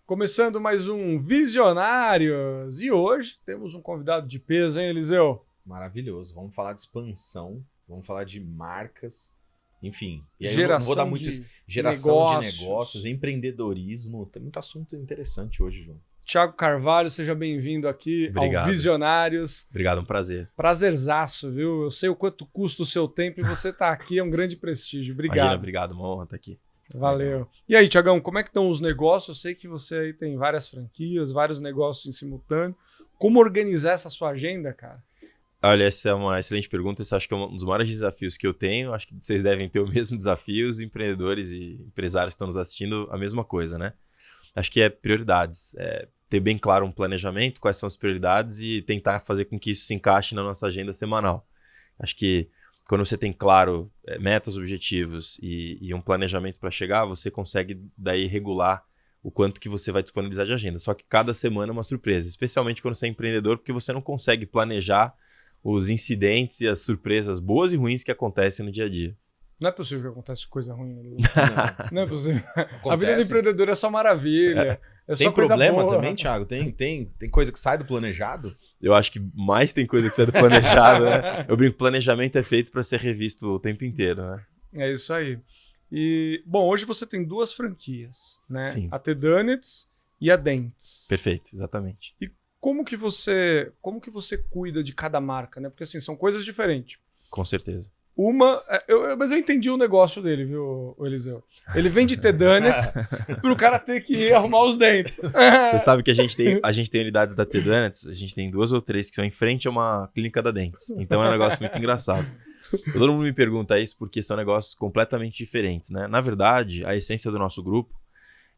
Começando mais um Visionários. E hoje temos um convidado de peso, hein, Eliseu? Maravilhoso. Vamos falar de expansão, vamos falar de marcas, enfim. E aí Geração eu não vou dar muito de geração negócios. de negócios, empreendedorismo. Tem muito assunto interessante hoje, João. Thiago Carvalho, seja bem-vindo aqui Obrigado. ao Visionários. Obrigado, um prazer. Prazerzaço, viu? Eu sei o quanto custa o seu tempo e você tá aqui, é um grande prestígio. Obrigado. Imagina, obrigado, uma honra estar aqui. Valeu. Legal. E aí, Thiagão, como é que estão os negócios? Eu sei que você aí tem várias franquias, vários negócios em simultâneo. Como organizar essa sua agenda, cara? Olha, essa é uma excelente pergunta. Esse acho que é um dos maiores desafios que eu tenho. Acho que vocês devem ter o mesmo desafio. Os empreendedores e empresários que estão nos assistindo, a mesma coisa, né? Acho que é prioridades. Ter bem claro um planejamento, quais são as prioridades e tentar fazer com que isso se encaixe na nossa agenda semanal. Acho que quando você tem claro metas, objetivos e um planejamento para chegar, você consegue daí regular o quanto que você vai disponibilizar de agenda. Só que cada semana é uma surpresa, especialmente quando você é empreendedor, porque você não consegue planejar os incidentes e as surpresas boas e ruins que acontecem no dia a dia. Não é possível que aconteça coisa ruim. Não é possível. A vida do empreendedor é só maravilha. É Tem só coisa problema boa. também, Thiago? Tem coisa que sai do planejado? Eu acho que mais tem coisa que sai do planejado, né? Eu brinco, planejamento é feito para ser revisto o tempo inteiro, né? É isso aí. E, bom, hoje você tem duas franquias, né? Sim. A The Donuts e a Dents. Perfeito, exatamente. E como que você cuida de cada marca, né? Porque assim, são coisas diferentes. Com certeza. Mas eu entendi o negócio dele, viu, Eliseu? Ele vende The Donuts pro cara ter que ir arrumar os dentes. Você sabe que a gente tem unidades da T-Donuts, a gente tem 2 ou 3 que são em frente a uma clínica da Dentes. Então é um negócio muito engraçado. Todo mundo me pergunta isso porque são negócios completamente diferentes, né? Na verdade, a essência do nosso grupo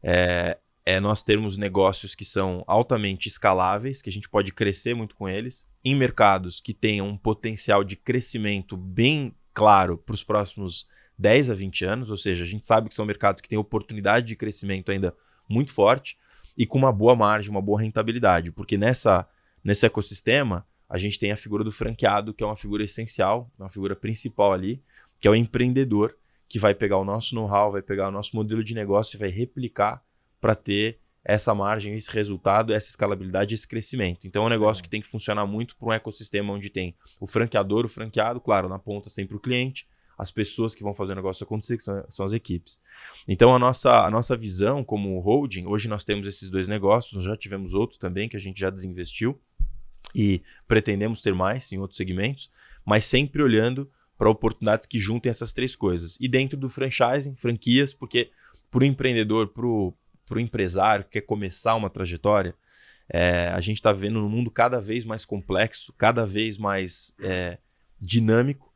é nós termos negócios que são altamente escaláveis, que a gente pode crescer muito com eles, em mercados que tenham um potencial de crescimento bem claro para os próximos 10 a 20 anos, ou seja, a gente sabe que são mercados que têm oportunidade de crescimento ainda muito forte e com uma boa margem, uma boa rentabilidade, porque nesse ecossistema a gente tem a figura do franqueado, que é uma figura essencial, uma figura principal ali, que é o empreendedor que vai pegar o nosso know-how, vai pegar o nosso modelo de negócio e vai replicar para ter essa margem, esse resultado, essa escalabilidade, esse crescimento. Então é um negócio que tem que funcionar muito para um ecossistema onde tem o franqueador, o franqueado, claro, na ponta sempre o cliente, as pessoas que vão fazer o negócio acontecer, que são as equipes. Então a nossa visão como holding, hoje nós temos esses 2 negócios, nós já tivemos outros também que a gente já desinvestiu e pretendemos ter mais em outros segmentos, mas sempre olhando para oportunidades que juntem essas 3 coisas. E dentro do franchising, franquias, porque para o empreendedor, para o empresário que quer começar uma trajetória, a gente está vivendo num mundo cada vez mais complexo, cada vez mais dinâmico.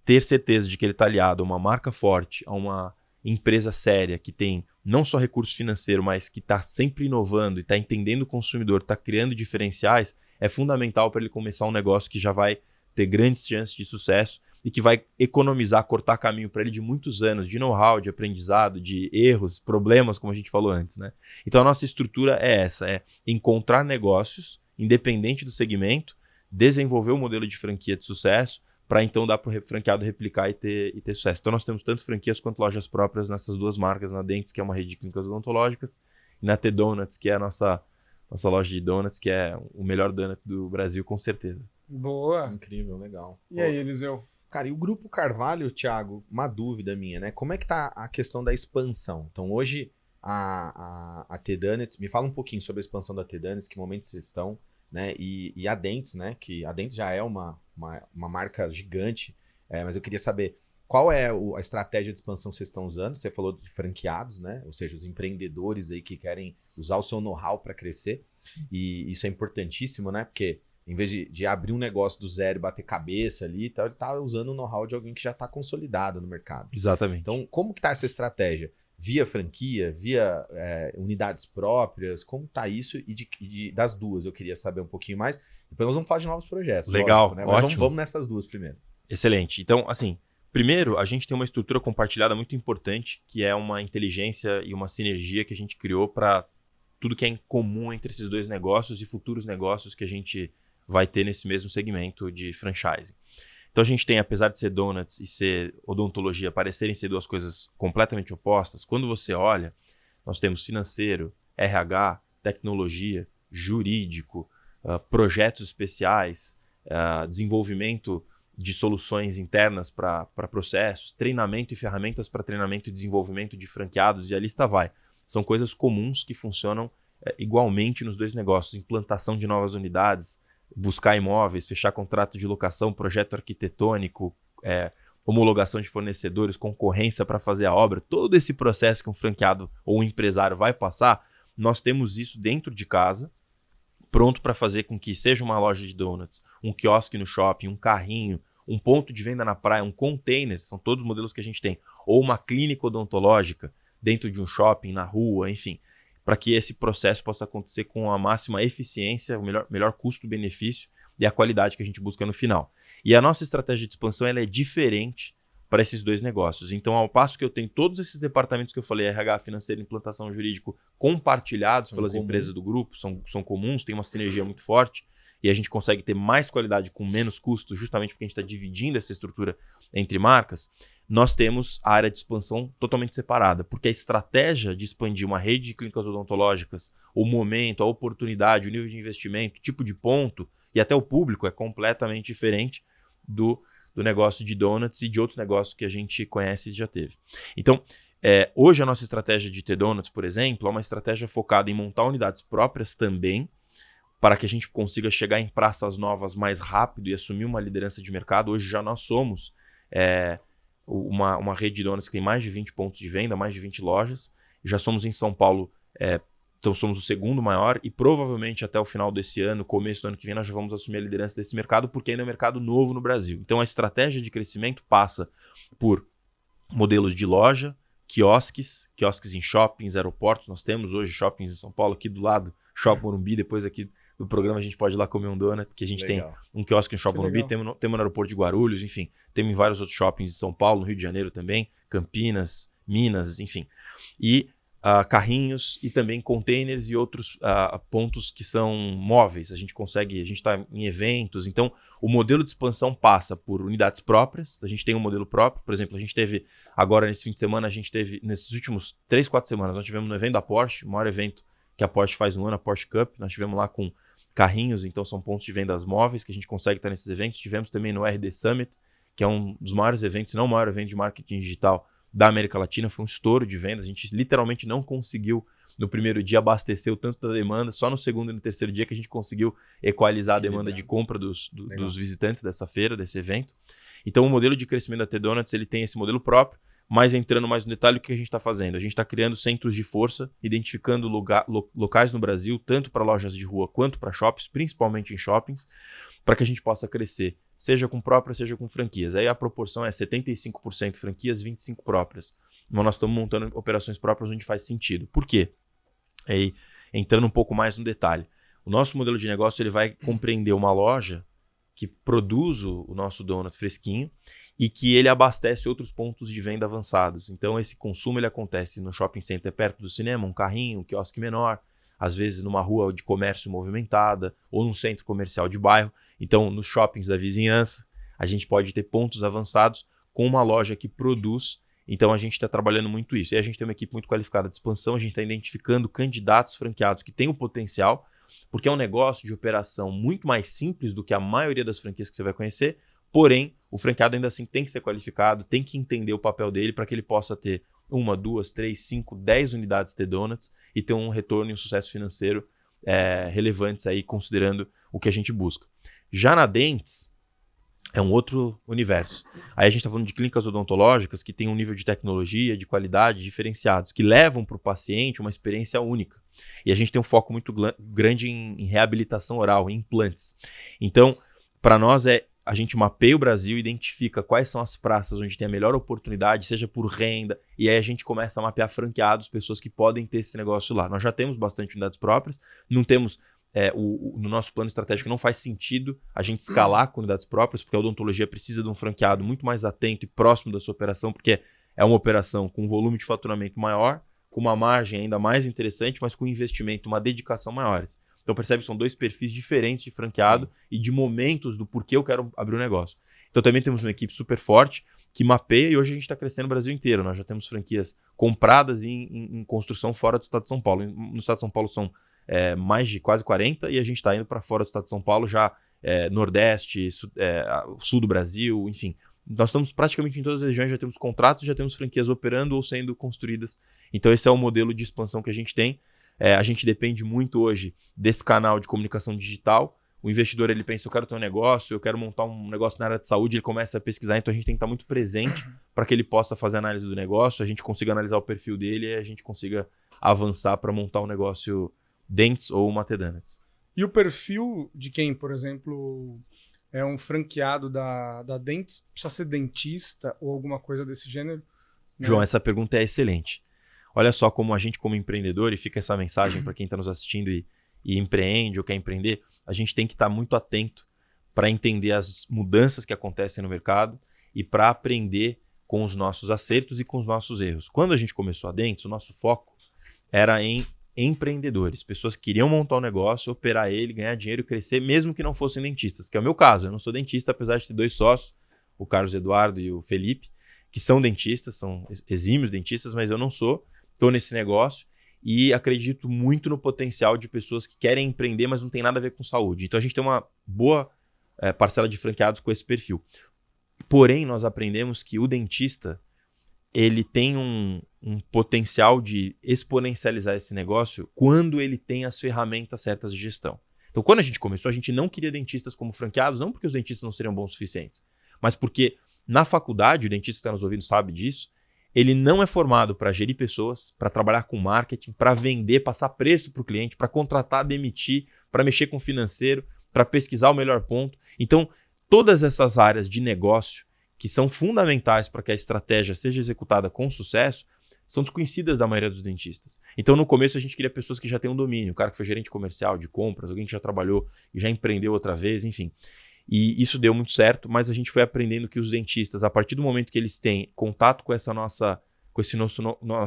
Ter certeza de que ele está aliado a uma marca forte, a uma empresa séria que tem não só recurso financeiro, mas que está sempre inovando e está entendendo o consumidor, está criando diferenciais, é fundamental para ele começar um negócio que já vai ter grandes chances de sucesso e que vai economizar, cortar caminho para ele de muitos anos de know-how, de aprendizado, de erros, problemas, como a gente falou antes, né? Então a nossa estrutura é essa, é encontrar negócios, independente do segmento, desenvolver um modelo de franquia de sucesso, para então dar para o franqueado replicar e ter sucesso. Então nós temos tanto franquias quanto lojas próprias nessas 2 marcas, na Dentes, que é uma rede de clínicas odontológicas, e na T-Donuts, que é a nossa loja de donuts, que é o melhor donut do Brasil, com certeza. Boa. Incrível, legal. E aí, Eliseu? Cara, e o Grupo Carvalho, Thiago, uma dúvida minha, né? Como é que tá a questão da expansão? Então hoje a T-Donuts, me fala um pouquinho sobre a expansão da T-Donuts, que momento vocês estão, né? E a Dentes, né? Que a Dentes já é uma marca gigante, mas eu queria saber qual é a estratégia de expansão que vocês estão usando. Você falou de franqueados, né? Ou seja, os empreendedores aí que querem usar o seu know-how para crescer. E isso é importantíssimo, né? Porque em vez de abrir um negócio do zero e bater cabeça ali e tal, ele tá usando o know-how de alguém que já está consolidado no mercado. Exatamente. Então, como que tá essa estratégia? Via franquia, via unidades próprias, como tá isso? E das duas, eu queria saber um pouquinho mais. Depois nós vamos falar de novos projetos. Legal, lógico, né? Mas ótimo. vamos nessas duas primeiro. Excelente. Então, assim, primeiro, a gente tem uma estrutura compartilhada muito importante, que é uma inteligência e uma sinergia que a gente criou para tudo que é em comum entre esses 2 negócios e futuros negócios que a gente vai ter nesse mesmo segmento de franchising. Então a gente tem, apesar de ser donuts e ser odontologia, parecerem ser 2 coisas completamente opostas, quando você olha, nós temos financeiro, RH, tecnologia, jurídico, projetos especiais, desenvolvimento de soluções internas para processos, treinamento e ferramentas para treinamento e desenvolvimento de franqueados, e a lista vai. São coisas comuns que funcionam igualmente nos dois negócios. Implantação de novas unidades, buscar imóveis, fechar contrato de locação, projeto arquitetônico, homologação de fornecedores, concorrência para fazer a obra. Todo esse processo que um franqueado ou um empresário vai passar, nós temos isso dentro de casa, pronto para fazer com que seja uma loja de donuts, um quiosque no shopping, um carrinho, um ponto de venda na praia, um container, são todos os modelos que a gente tem, ou uma clínica odontológica dentro de um shopping, na rua, enfim, para que esse processo possa acontecer com a máxima eficiência, o melhor custo-benefício e a qualidade que a gente busca no final. E a nossa estratégia de expansão ela é diferente para esses dois negócios. Então, ao passo que eu tenho todos esses departamentos que eu falei, RH, financeiro, implantação, jurídico, compartilhados pelas empresas do grupo, são comuns, tem uma sinergia muito forte, e a gente consegue ter mais qualidade com menos custo, justamente porque a gente está dividindo essa estrutura entre marcas. Nós temos a área de expansão totalmente separada, porque a estratégia de expandir uma rede de clínicas odontológicas, o momento, a oportunidade, o nível de investimento, o tipo de ponto e até o público é completamente diferente do negócio de donuts e de outros negócios que a gente conhece e já teve. Então, hoje a nossa estratégia de T-Donuts, por exemplo, é uma estratégia focada em montar unidades próprias também, para que a gente consiga chegar em praças novas mais rápido e assumir uma liderança de mercado. Hoje já nós somos uma rede de donuts que tem mais de 20 pontos de venda, mais de 20 lojas. Já somos em São Paulo, então somos o segundo maior e provavelmente até o final desse ano, começo do ano que vem, nós já vamos assumir a liderança desse mercado, porque ainda é um mercado novo no Brasil. Então a estratégia de crescimento passa por modelos de loja, quiosques em shoppings, aeroportos. Nós temos hoje shoppings em São Paulo, aqui do lado, Shopping Morumbi, depois aqui do programa a gente pode ir lá comer um donut, que a gente tem um quiosque em Shopping Morumbi, temos no aeroporto de Guarulhos, enfim, temos em vários outros shoppings em São Paulo, no Rio de Janeiro também, Campinas, Minas, enfim. E carrinhos e também containers e outros pontos que são móveis. A gente está em eventos, então o modelo de expansão passa por unidades próprias, a gente tem um modelo próprio, por exemplo, a gente teve agora nesse fim de semana, nesses últimos 3-4 semanas, nós tivemos no evento da Porsche, o maior evento que a Porsche faz no ano, a Porsche Cup, nós tivemos lá com carrinhos, então são pontos de vendas móveis que a gente consegue estar nesses eventos. Tivemos também no RD Summit, que é um dos maiores eventos, se não o maior evento de marketing digital da América Latina, foi um estouro de vendas. A gente literalmente não conseguiu no primeiro dia abastecer o tanto da demanda, só no segundo e no terceiro dia que a gente conseguiu equalizar a demanda de compra dos visitantes dessa feira, desse evento. Então o modelo de crescimento da T-Donuts, ele tem esse modelo próprio, mas entrando mais no detalhe, o que a gente está fazendo? A gente está criando centros de força, identificando locais no Brasil, tanto para lojas de rua quanto para shoppings, principalmente em shoppings, para que a gente possa crescer, seja com próprias, seja com franquias. Aí a proporção é 75% franquias, 25% próprias. Então nós estamos montando operações próprias onde faz sentido. Por quê? Aí, entrando um pouco mais no detalhe. O nosso modelo de negócio ele vai compreender uma loja que produz o nosso donut fresquinho e que ele abastece outros pontos de venda avançados. Então esse consumo ele acontece no shopping center perto do cinema, um carrinho, um quiosque menor, às vezes numa rua de comércio movimentada ou num centro comercial de bairro. Então nos shoppings da vizinhança a gente pode ter pontos avançados com uma loja que produz. Então a gente está trabalhando muito isso. E a gente tem uma equipe muito qualificada de expansão, a gente está identificando candidatos franqueados que têm o potencial, porque é um negócio de operação muito mais simples do que a maioria das franquias que você vai conhecer, porém, o franqueado ainda assim tem que ser qualificado, tem que entender o papel dele para que ele possa ter 1, 2, 3, 5, 10 unidades T-Donuts e ter um retorno e um sucesso financeiro relevantes aí, considerando o que a gente busca. Já na Dentes, é um outro universo. Aí a gente está falando de clínicas odontológicas que têm um nível de tecnologia, de qualidade diferenciados, que levam para o paciente uma experiência única. E a gente tem um foco muito grande em reabilitação oral, em implantes. Então, para nós a gente mapeia o Brasil, identifica quais são as praças onde tem a melhor oportunidade, seja por renda, e aí a gente começa a mapear franqueados, pessoas que podem ter esse negócio lá. Nós já temos bastante unidades próprias, não temos... no nosso plano estratégico não faz sentido a gente escalar com unidades próprias, porque a odontologia precisa de um franqueado muito mais atento e próximo da sua operação, porque é uma operação com um volume de faturamento maior, com uma margem ainda mais interessante, mas com investimento, uma dedicação maiores. Então percebe que são dois perfis diferentes de franqueado. Sim. E de momentos do porquê eu quero abrir um negócio. Então também temos uma equipe super forte que mapeia, e hoje a gente está crescendo no Brasil inteiro. Nós já temos franquias compradas em construção fora do estado de São Paulo. No estado de São Paulo são mais de quase 40, e a gente está indo para fora do estado de São Paulo, já Nordeste, Sul do Brasil, enfim. Nós estamos praticamente em todas as regiões, já temos contratos, já temos franquias operando ou sendo construídas. Então esse é o modelo de expansão que a gente tem. A gente depende muito hoje desse canal de comunicação digital. O investidor, ele pensa, eu quero ter um negócio, eu quero montar um negócio na área de saúde, ele começa a pesquisar, então a gente tem que estar muito presente para que ele possa fazer análise do negócio, a gente consiga analisar o perfil dele e a gente consiga avançar para montar um negócio Dentz ou uma T-Donuts. E o perfil de quem, por exemplo, é um franqueado da Dentz, precisa ser dentista ou alguma coisa desse gênero? Né? João, essa pergunta é excelente. Olha só como a gente, como empreendedor, e fica essa mensagem para quem está nos assistindo e empreende ou quer empreender, a gente tem que estar muito atento para entender as mudanças que acontecem no mercado e para aprender com os nossos acertos e com os nossos erros. Quando a gente começou a Dentz, o nosso foco era em empreendedores, pessoas que queriam montar um negócio, operar ele, ganhar dinheiro e crescer, mesmo que não fossem dentistas, que é o meu caso. Eu não sou dentista, apesar de ter 2 sócios, o Carlos Eduardo e o Felipe, que são dentistas, são exímios dentistas, mas eu não sou, estou nesse negócio. E acredito muito no potencial de pessoas que querem empreender, mas não tem nada a ver com saúde. Então a gente tem uma boa parcela de franqueados com esse perfil. Porém, nós aprendemos que o dentista ele tem um potencial de exponencializar esse negócio quando ele tem as ferramentas certas de gestão. Então, quando a gente começou, a gente não queria dentistas como franqueados, não porque os dentistas não seriam bons o suficientes, mas porque na faculdade, o dentista que está nos ouvindo sabe disso, ele não é formado para gerir pessoas, para trabalhar com marketing, para vender, passar preço para o cliente, para contratar, demitir, para mexer com o financeiro, para pesquisar o melhor ponto. Então, todas essas áreas de negócio que são fundamentais para que a estratégia seja executada com sucesso, são desconhecidas da maioria dos dentistas. Então, no começo, a gente queria pessoas que já têm um domínio, o cara que foi gerente comercial, de compras, alguém que já trabalhou e já empreendeu outra vez, enfim. E isso deu muito certo, mas a gente foi aprendendo que os dentistas, a partir do momento que eles têm contato com essa nossa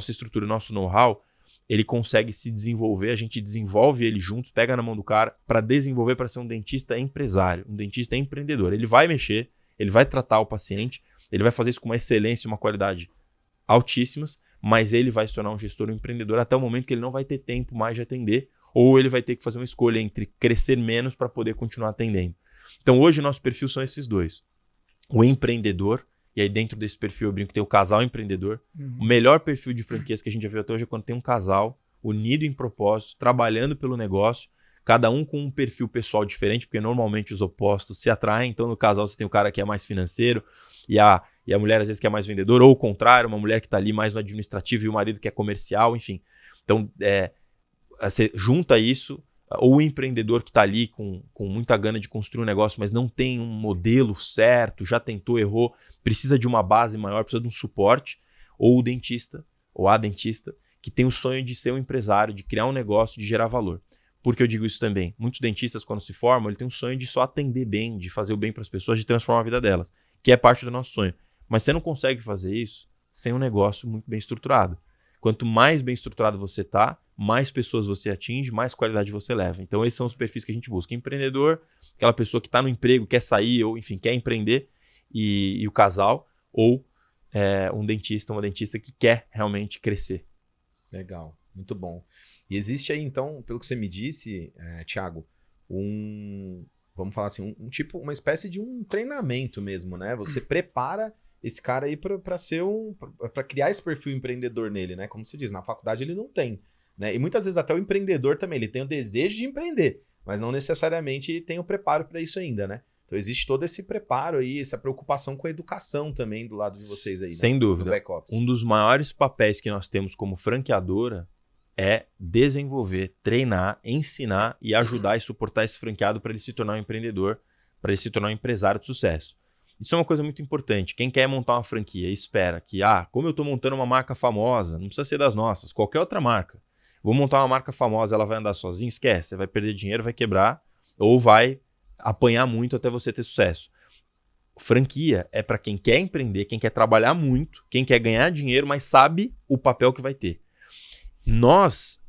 estrutura, nosso know-how, ele consegue se desenvolver, a gente desenvolve ele juntos, pega na mão do cara para desenvolver para ser um dentista empresário, um dentista empreendedor. Ele vai mexer, ele vai tratar o paciente, ele vai fazer isso com uma excelência e uma qualidade altíssimas, mas ele vai se tornar um gestor, um empreendedor até o momento que ele não vai ter tempo mais de atender, ou ele vai ter que fazer uma escolha entre crescer menos para poder continuar atendendo. Então hoje o nosso perfil são esses dois. O empreendedor, e aí dentro desse perfil eu brinco que tem o casal empreendedor. O melhor perfil de franquias que a gente já viu até hoje é quando tem um casal unido em propósito, trabalhando pelo negócio, cada um com um perfil pessoal diferente, porque normalmente os opostos se atraem. Então no casal você tem o cara que é mais financeiro e a mulher às vezes que é mais vendedor, ou o contrário, uma mulher que está ali mais no administrativo e o marido que é comercial, enfim. Então você junta isso, ou o empreendedor que está ali com muita gana de construir um negócio, mas não tem um modelo certo, já tentou, errou, precisa de uma base maior, precisa de um suporte, ou o dentista, ou a dentista, que tem o sonho de ser um empresário, de criar um negócio, de gerar valor. Por que eu digo isso também? Muitos dentistas, quando se formam, ele tem um sonho de só atender bem, de fazer o bem para as pessoas, de transformar a vida delas, que é parte do nosso sonho. Mas você não consegue fazer isso sem um negócio muito bem estruturado. Quanto mais bem estruturado você está, mais pessoas você atinge, mais qualidade você leva. Então esses são os perfis que a gente busca. Empreendedor, aquela pessoa que está no emprego, quer sair, ou enfim, quer empreender, e o casal, ou um dentista, uma dentista que quer realmente crescer. Legal, muito bom. E existe aí, então, pelo que você me disse, Thiago, vamos falar assim, uma espécie de um treinamento mesmo, né? Você prepara esse cara aí para criar esse perfil empreendedor nele, né? Como você diz, na faculdade ele não tem, né? E muitas vezes até o empreendedor também, ele tem o desejo de empreender, mas não necessariamente tem o preparo para isso ainda, né? Então existe todo esse preparo aí, essa preocupação com a educação também do lado de vocês aí, né? Sem dúvida. Do back-office. Um dos maiores papéis que nós temos como franqueadora é desenvolver, treinar, ensinar e ajudar e suportar esse franqueado para ele se tornar um empreendedor, para ele se tornar um empresário de sucesso. Isso é uma coisa muito importante. Quem quer montar uma franquia espera que, como eu estou montando uma marca famosa, não precisa ser das nossas, qualquer outra marca. Vou montar uma marca famosa, ela vai andar sozinha? Esquece, você vai perder dinheiro, vai quebrar ou vai apanhar muito até você ter sucesso. Franquia é para quem quer empreender, quem quer trabalhar muito, quem quer ganhar dinheiro, mas sabe o papel que vai ter.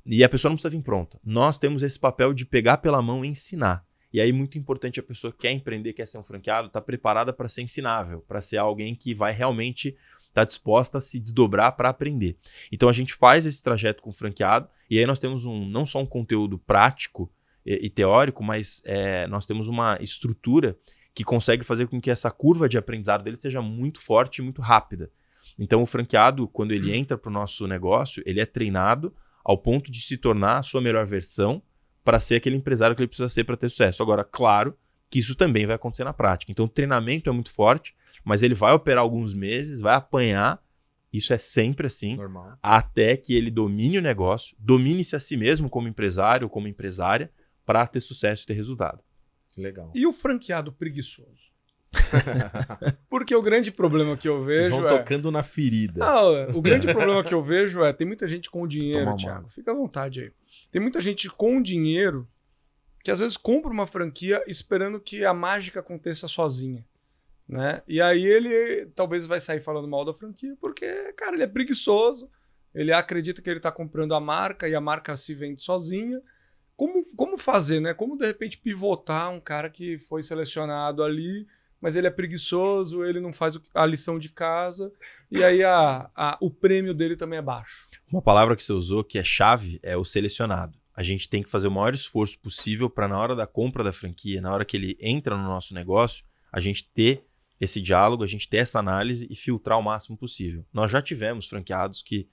E a pessoa não precisa vir pronta, nós temos esse papel de pegar pela mão e ensinar. E aí, muito importante, a pessoa que quer empreender, quer ser um franqueado, tá preparada para ser ensinável, para ser alguém que vai realmente estar disposta a se desdobrar para aprender. Então, a gente faz esse trajeto com o franqueado, e aí nós temos não só um conteúdo prático e teórico, mas nós temos uma estrutura que consegue fazer com que essa curva de aprendizado dele seja muito forte e muito rápida. Então, o franqueado, quando ele entra para o nosso negócio, ele é treinado ao ponto de se tornar a sua melhor versão para ser aquele empresário que ele precisa ser para ter sucesso. Agora, claro que isso também vai acontecer na prática. Então, o treinamento é muito forte, mas ele vai operar alguns meses, vai apanhar, isso é sempre assim, Normal. até que ele domine o negócio, domine-se a si mesmo como empresário ou como empresária para ter sucesso e ter resultado. Legal. E o franqueado preguiçoso? Porque o grande problema que eu vejo Vão tocando na ferida. O grande problema que eu vejo tem muita gente com dinheiro, Thiago. Fica à vontade aí. Tem muita gente com dinheiro que às vezes compra uma franquia esperando que a mágica aconteça sozinha, né? E aí ele talvez vai sair falando mal da franquia porque, cara, ele é preguiçoso, ele acredita que ele está comprando a marca e a marca se vende sozinha. Como fazer, né? Como de repente pivotar um cara que foi selecionado ali, mas ele é preguiçoso, ele não faz a lição de casa, e aí o prêmio dele também é baixo. Uma palavra que você usou que é chave é o selecionado. A gente tem que fazer o maior esforço possível para na hora da compra da franquia, na hora que ele entra no nosso negócio, a gente ter esse diálogo, a gente ter essa análise e filtrar o máximo possível. Nós já tivemos franqueados que,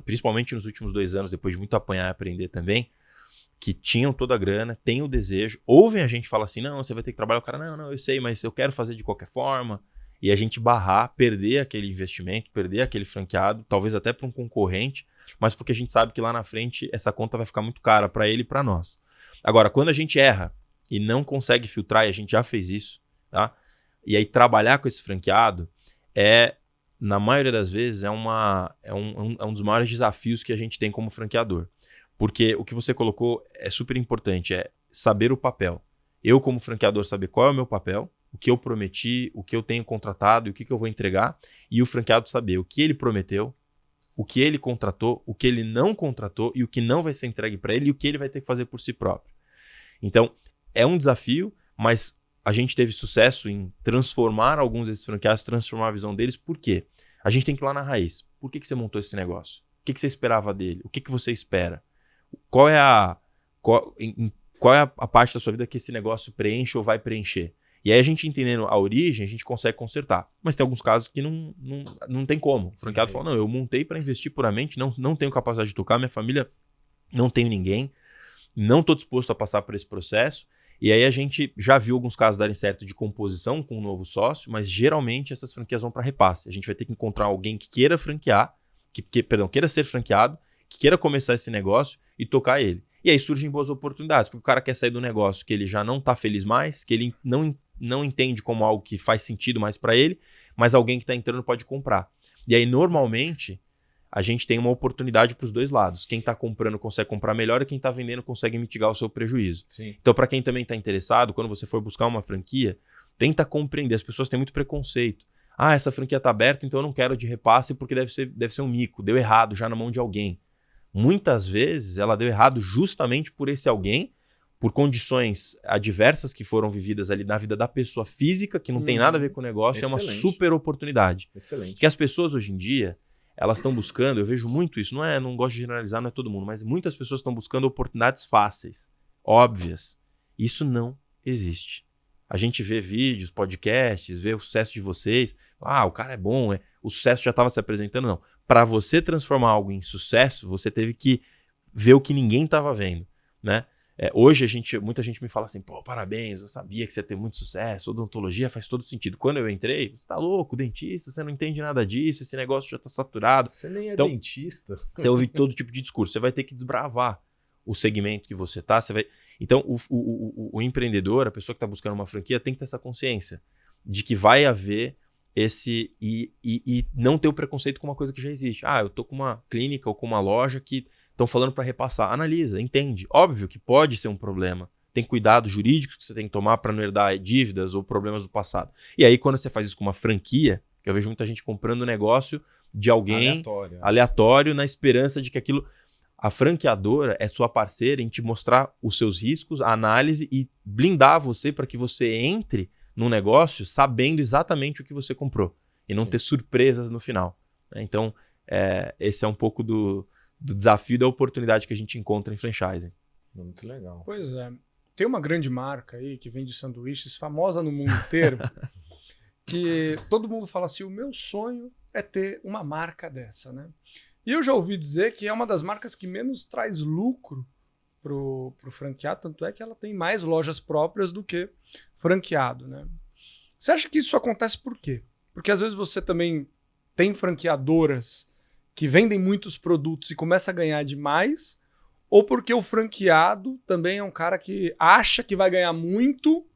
principalmente nos últimos 2 anos, depois de muito apanhar e aprender também, que tinham toda a grana, têm o desejo, ouvem a gente falar assim, não, você vai ter que trabalhar, o cara, não, eu sei, mas eu quero fazer de qualquer forma, e a gente perder aquele investimento, perder aquele franqueado, talvez até para um concorrente, mas porque a gente sabe que lá na frente essa conta vai ficar muito cara para ele e para nós. Agora, quando a gente erra e não consegue filtrar, e a gente já fez isso, tá? E aí trabalhar com esse franqueado na maioria das vezes, é um dos maiores desafios que a gente tem como franqueador. Porque o que você colocou é super importante, é saber o papel. Eu, como franqueador, saber qual é o meu papel, o que eu prometi, o que eu tenho contratado e o que eu vou entregar, e o franqueado saber o que ele prometeu, o que ele contratou, o que ele não contratou e o que não vai ser entregue para ele e o que ele vai ter que fazer por si próprio. Então, é um desafio, mas a gente teve sucesso em transformar alguns desses franqueados, transformar a visão deles. Por quê? A gente tem que ir lá na raiz. Por que você montou esse negócio? O que você esperava dele? O que você espera? Qual é a parte da sua vida que esse negócio preenche ou vai preencher? E aí a gente entendendo a origem, a gente consegue consertar. Mas tem alguns casos que não tem como. O franqueado fala, não, eu montei para investir puramente, não tenho capacidade de tocar, minha família não tenho ninguém, não estou disposto a passar por esse processo. E aí a gente já viu alguns casos darem certo de composição com um novo sócio, mas geralmente essas franquias vão para repasse. A gente vai ter que encontrar alguém que queira franquear, queira ser franqueado, que queira começar esse negócio e tocar ele. E aí surgem boas oportunidades, porque o cara quer sair do negócio que ele já não está feliz mais, que ele não entende como algo que faz sentido mais para ele, mas alguém que está entrando pode comprar. E aí, normalmente, a gente tem uma oportunidade para os dois lados. Quem está comprando consegue comprar melhor e quem está vendendo consegue mitigar o seu prejuízo. Sim. Então, para quem também está interessado, quando você for buscar uma franquia, tenta compreender. As pessoas têm muito preconceito. Essa franquia está aberta, então eu não quero de repasse porque deve ser um mico. Deu errado já na mão de alguém. Muitas vezes ela deu errado justamente por esse alguém, por condições adversas que foram vividas ali na vida da pessoa física, que não tem nada a ver com o negócio, Excelente. é uma super oportunidade. Excelente. Que as pessoas hoje em dia, elas estão buscando, eu vejo muito isso, não gosto de generalizar, não é todo mundo, mas muitas pessoas estão buscando oportunidades fáceis, óbvias. Isso não existe. A gente vê vídeos, podcasts, vê o sucesso de vocês, o cara é bom, o sucesso já estava se apresentando, não. Para você transformar algo em sucesso, você teve que ver o que ninguém estava vendo, né? Hoje muita gente me fala assim, parabéns, eu sabia que você ia ter muito sucesso, odontologia faz todo sentido. Quando eu entrei, você tá louco, dentista, você não entende nada disso, esse negócio já tá saturado. Você nem é dentista. Você ouve todo tipo de discurso, você vai ter que desbravar o segmento que você tá, Então, o empreendedor, a pessoa que está buscando uma franquia, tem que ter essa consciência de que vai haver e não ter o preconceito com uma coisa que já existe. Eu tô com uma clínica ou com uma loja que estão falando para repassar. Analisa, entende. Óbvio que pode ser um problema. Tem cuidados jurídicos que você tem que tomar para não herdar dívidas ou problemas do passado. E aí, quando você faz isso com uma franquia, que eu vejo muita gente comprando negócio de alguém aleatório na esperança de que aquilo... A franqueadora é sua parceira em te mostrar os seus riscos, a análise e blindar você para que você entre no negócio sabendo exatamente o que você comprou e não ter surpresas no final. Então, esse é um pouco do desafio e da oportunidade que a gente encontra em franchising. Muito legal. Pois é. Tem uma grande marca aí que vende sanduíches, famosa no mundo inteiro, que todo mundo fala assim, o meu sonho é ter uma marca dessa, né? E eu já ouvi dizer que é uma das marcas que menos traz lucro pro franqueado, tanto é que ela tem mais lojas próprias do que franqueado, né? Você acha que isso acontece por quê? Porque às vezes você também tem franqueadoras que vendem muitos produtos e começa a ganhar demais, ou porque o franqueado também é um cara que acha que vai ganhar muito,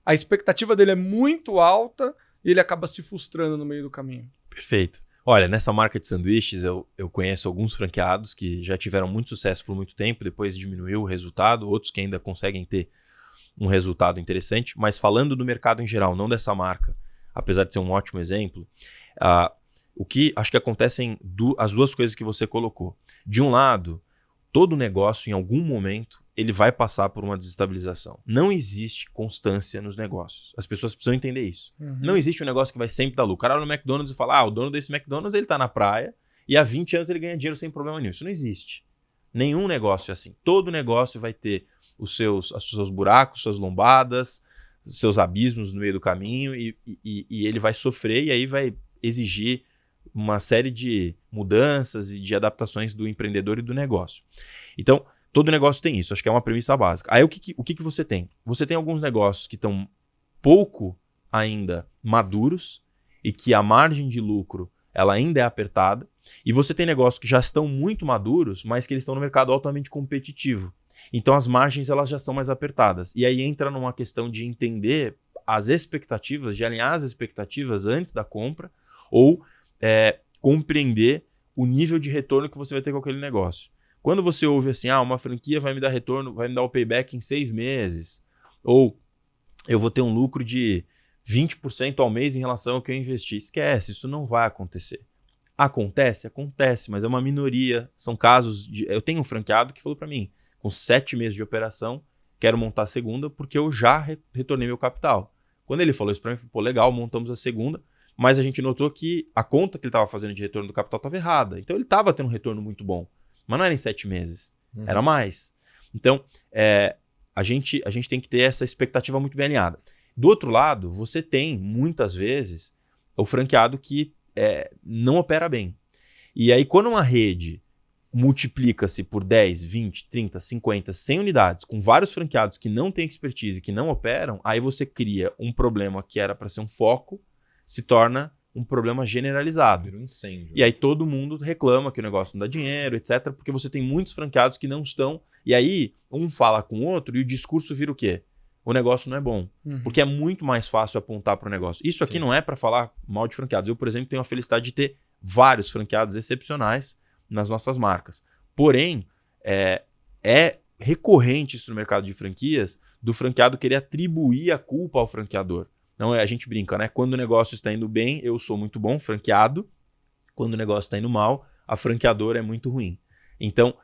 a expectativa dele é muito alta e ele acaba se frustrando no meio do caminho. Perfeito. Olha, nessa marca de sanduíches eu conheço alguns franqueados que já tiveram muito sucesso por muito tempo, depois diminuiu o resultado, outros que ainda conseguem ter um resultado interessante, mas falando do mercado em geral, não dessa marca, apesar de ser um ótimo exemplo, o que acho que acontecem as duas coisas que você colocou. De um lado, todo negócio, em algum momento, ele vai passar por uma desestabilização. Não existe constância nos negócios. As pessoas precisam entender isso. Uhum. Não existe um negócio que vai sempre dar lucro. O cara vai no McDonald's e fala, o dono desse McDonald's ele tá na praia e há 20 anos ele ganha dinheiro sem problema nenhum. Isso não existe. Nenhum negócio é assim. Todo negócio vai ter os seus buracos, suas lombadas, os seus abismos no meio do caminho e ele vai sofrer e aí vai exigir uma série de mudanças e de adaptações do empreendedor e do negócio. Então, todo negócio tem isso, acho que é uma premissa básica. Aí o que você tem? Você tem alguns negócios que estão pouco ainda maduros e que a margem de lucro ela ainda é apertada. E você tem negócios que já estão muito maduros, mas que eles estão no mercado altamente competitivo. Então as margens elas já são mais apertadas. E aí entra numa questão de entender as expectativas, de alinhar as expectativas antes da compra ou compreender o nível de retorno que você vai ter com aquele negócio. Quando você ouve assim, uma franquia vai me dar retorno, vai me dar o payback em 6 meses, ou eu vou ter um lucro de 20% ao mês em relação ao que eu investi. Esquece, isso não vai acontecer. Acontece, mas é uma minoria. São casos de... Eu tenho um franqueado que falou para mim, com 7 meses de operação, quero montar a segunda porque eu já retornei meu capital. Quando ele falou isso para mim, eu falei, pô, legal, montamos a segunda, mas a gente notou que a conta que ele estava fazendo de retorno do capital estava errada. Então ele estava tendo um retorno muito bom. Mas não era em 7 meses, era mais. Então, a gente tem que ter essa expectativa muito bem alinhada. Do outro lado, você tem, muitas vezes, o franqueado que não opera bem. E aí, quando uma rede multiplica-se por 10, 20, 30, 50, 100 unidades, com vários franqueados que não têm expertise e que não operam, aí você cria um problema que era para ser um foco, se torna um problema generalizado. Vira um incêndio. E aí todo mundo reclama que o negócio não dá dinheiro, etc. Porque você tem muitos franqueados que não estão... E aí um fala com o outro e o discurso vira o quê? O negócio não é bom. Uhum. Porque é muito mais fácil apontar para o negócio. Isso aqui não é para falar mal de franqueados. Eu, por exemplo, tenho a felicidade de ter vários franqueados excepcionais nas nossas marcas. Porém, é recorrente isso no mercado de franquias do franqueado querer atribuir a culpa ao franqueador. Não, a gente brinca, né? Quando o negócio está indo bem, eu sou muito bom, franqueado. Quando o negócio está indo mal, a franqueadora é muito ruim. Então,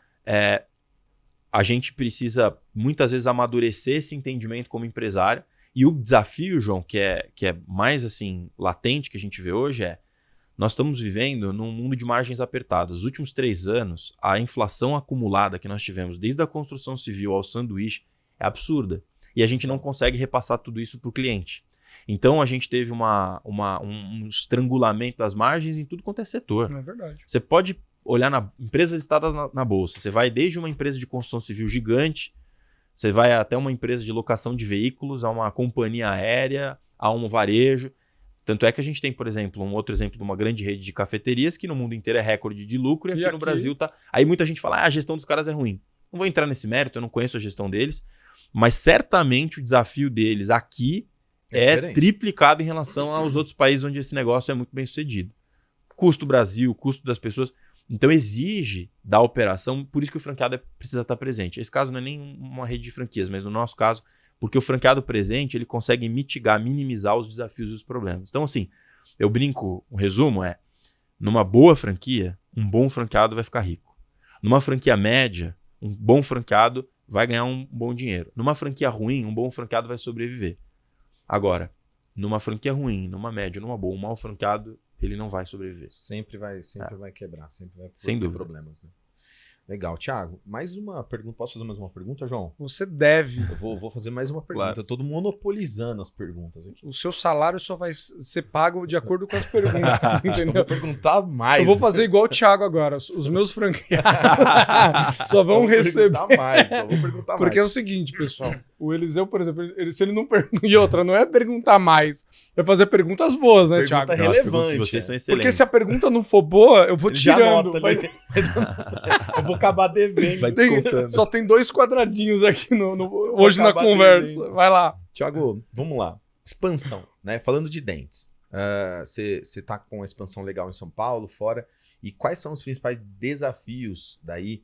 a gente precisa, muitas vezes, amadurecer esse entendimento como empresário. E o desafio, João, que é mais assim latente que a gente vê hoje nós estamos vivendo num mundo de margens apertadas. Os últimos 3 anos, a inflação acumulada que nós tivemos, desde a construção civil ao sanduíche, é absurda. E a gente não consegue repassar tudo isso para o cliente. Então a gente teve um estrangulamento das margens em tudo quanto é setor. Não é verdade. Você pode olhar empresas listadas na bolsa. Você vai desde uma empresa de construção civil gigante, você vai até uma empresa de locação de veículos, a uma companhia aérea, a um varejo. Tanto é que a gente tem, por exemplo, um outro exemplo de uma grande rede de cafeterias que no mundo inteiro é recorde de lucro e aqui no Brasil tá... Aí muita gente fala, a gestão dos caras é ruim. Não vou entrar nesse mérito, eu não conheço a gestão deles, mas certamente o desafio deles aqui é triplicado em relação aos outros países onde esse negócio é muito bem sucedido. Custo Brasil, custo das pessoas. Então exige da operação, por isso que o franqueado precisa estar presente. Esse caso não é nem uma rede de franquias, mas no nosso caso, porque o franqueado presente ele consegue mitigar, minimizar os desafios e os problemas. Então assim, eu brinco, o resumo numa boa franquia, um bom franqueado vai ficar rico. Numa franquia média, um bom franqueado vai ganhar um bom dinheiro. Numa franquia ruim, um bom franqueado vai sobreviver. Agora, numa franquia ruim, numa média, numa boa, um mau franqueado, ele não vai sobreviver. Sempre vai quebrar, sempre vai ter problemas, né? Legal. Thiago, mais uma pergunta. Posso fazer mais uma pergunta, João? Você deve. Eu vou fazer mais uma pergunta. Claro. Eu tô monopolizando as perguntas aqui. O seu salário só vai ser pago de acordo com as perguntas, Eu entendeu? vou perguntar mais. Eu vou fazer igual o Thiago agora. Os meus franqueados só vão receber. Só vou perguntar mais. Porque é o seguinte, pessoal. O Eliseu, por exemplo, se ele não pergunta. E outra, não é perguntar mais. É fazer perguntas boas, né, Pergunta Thiago? relevante. Se vocês são excelentes. Porque se a pergunta não for boa, eu vou Ele já tirando. anota, eu vou acabar devendo. Vai descontando. Só tem 2 quadradinhos aqui hoje na acabar conversa. devendo. Vai lá. Thiago, vamos lá. Expansão, né? Falando de dentes. Você tá com uma expansão legal em São Paulo, fora. E quais são os principais desafios daí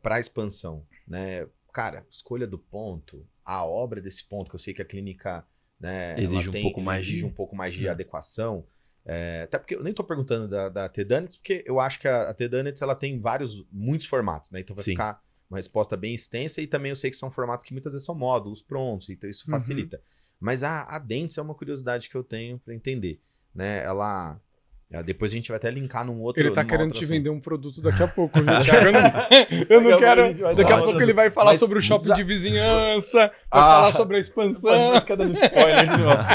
para a expansão, né? Cara, escolha do ponto, a obra desse ponto, que eu sei que a clínica, né, exige ela um pouco mais exige de... um pouco mais de adequação. Até porque eu nem tô perguntando da T-Dunnets, porque eu acho que a T-Dunnets ela tem muitos formatos, né? Então vai Sim. ficar uma resposta bem extensa e também eu sei que são formatos que muitas vezes são módulos prontos, então isso facilita. Mas a Dentes é uma curiosidade que eu tenho para entender, né? Depois a gente vai até linkar num outro... Ele tá numa querendo outra te assunto. vender um produto daqui a pouco, viu, Thiago? Eu não quero. Daqui a pouco ele vai falar Mas sobre o shopping de vizinhança, vai Ah, falar sobre a expansão. Mas fica dando spoiler de nosso.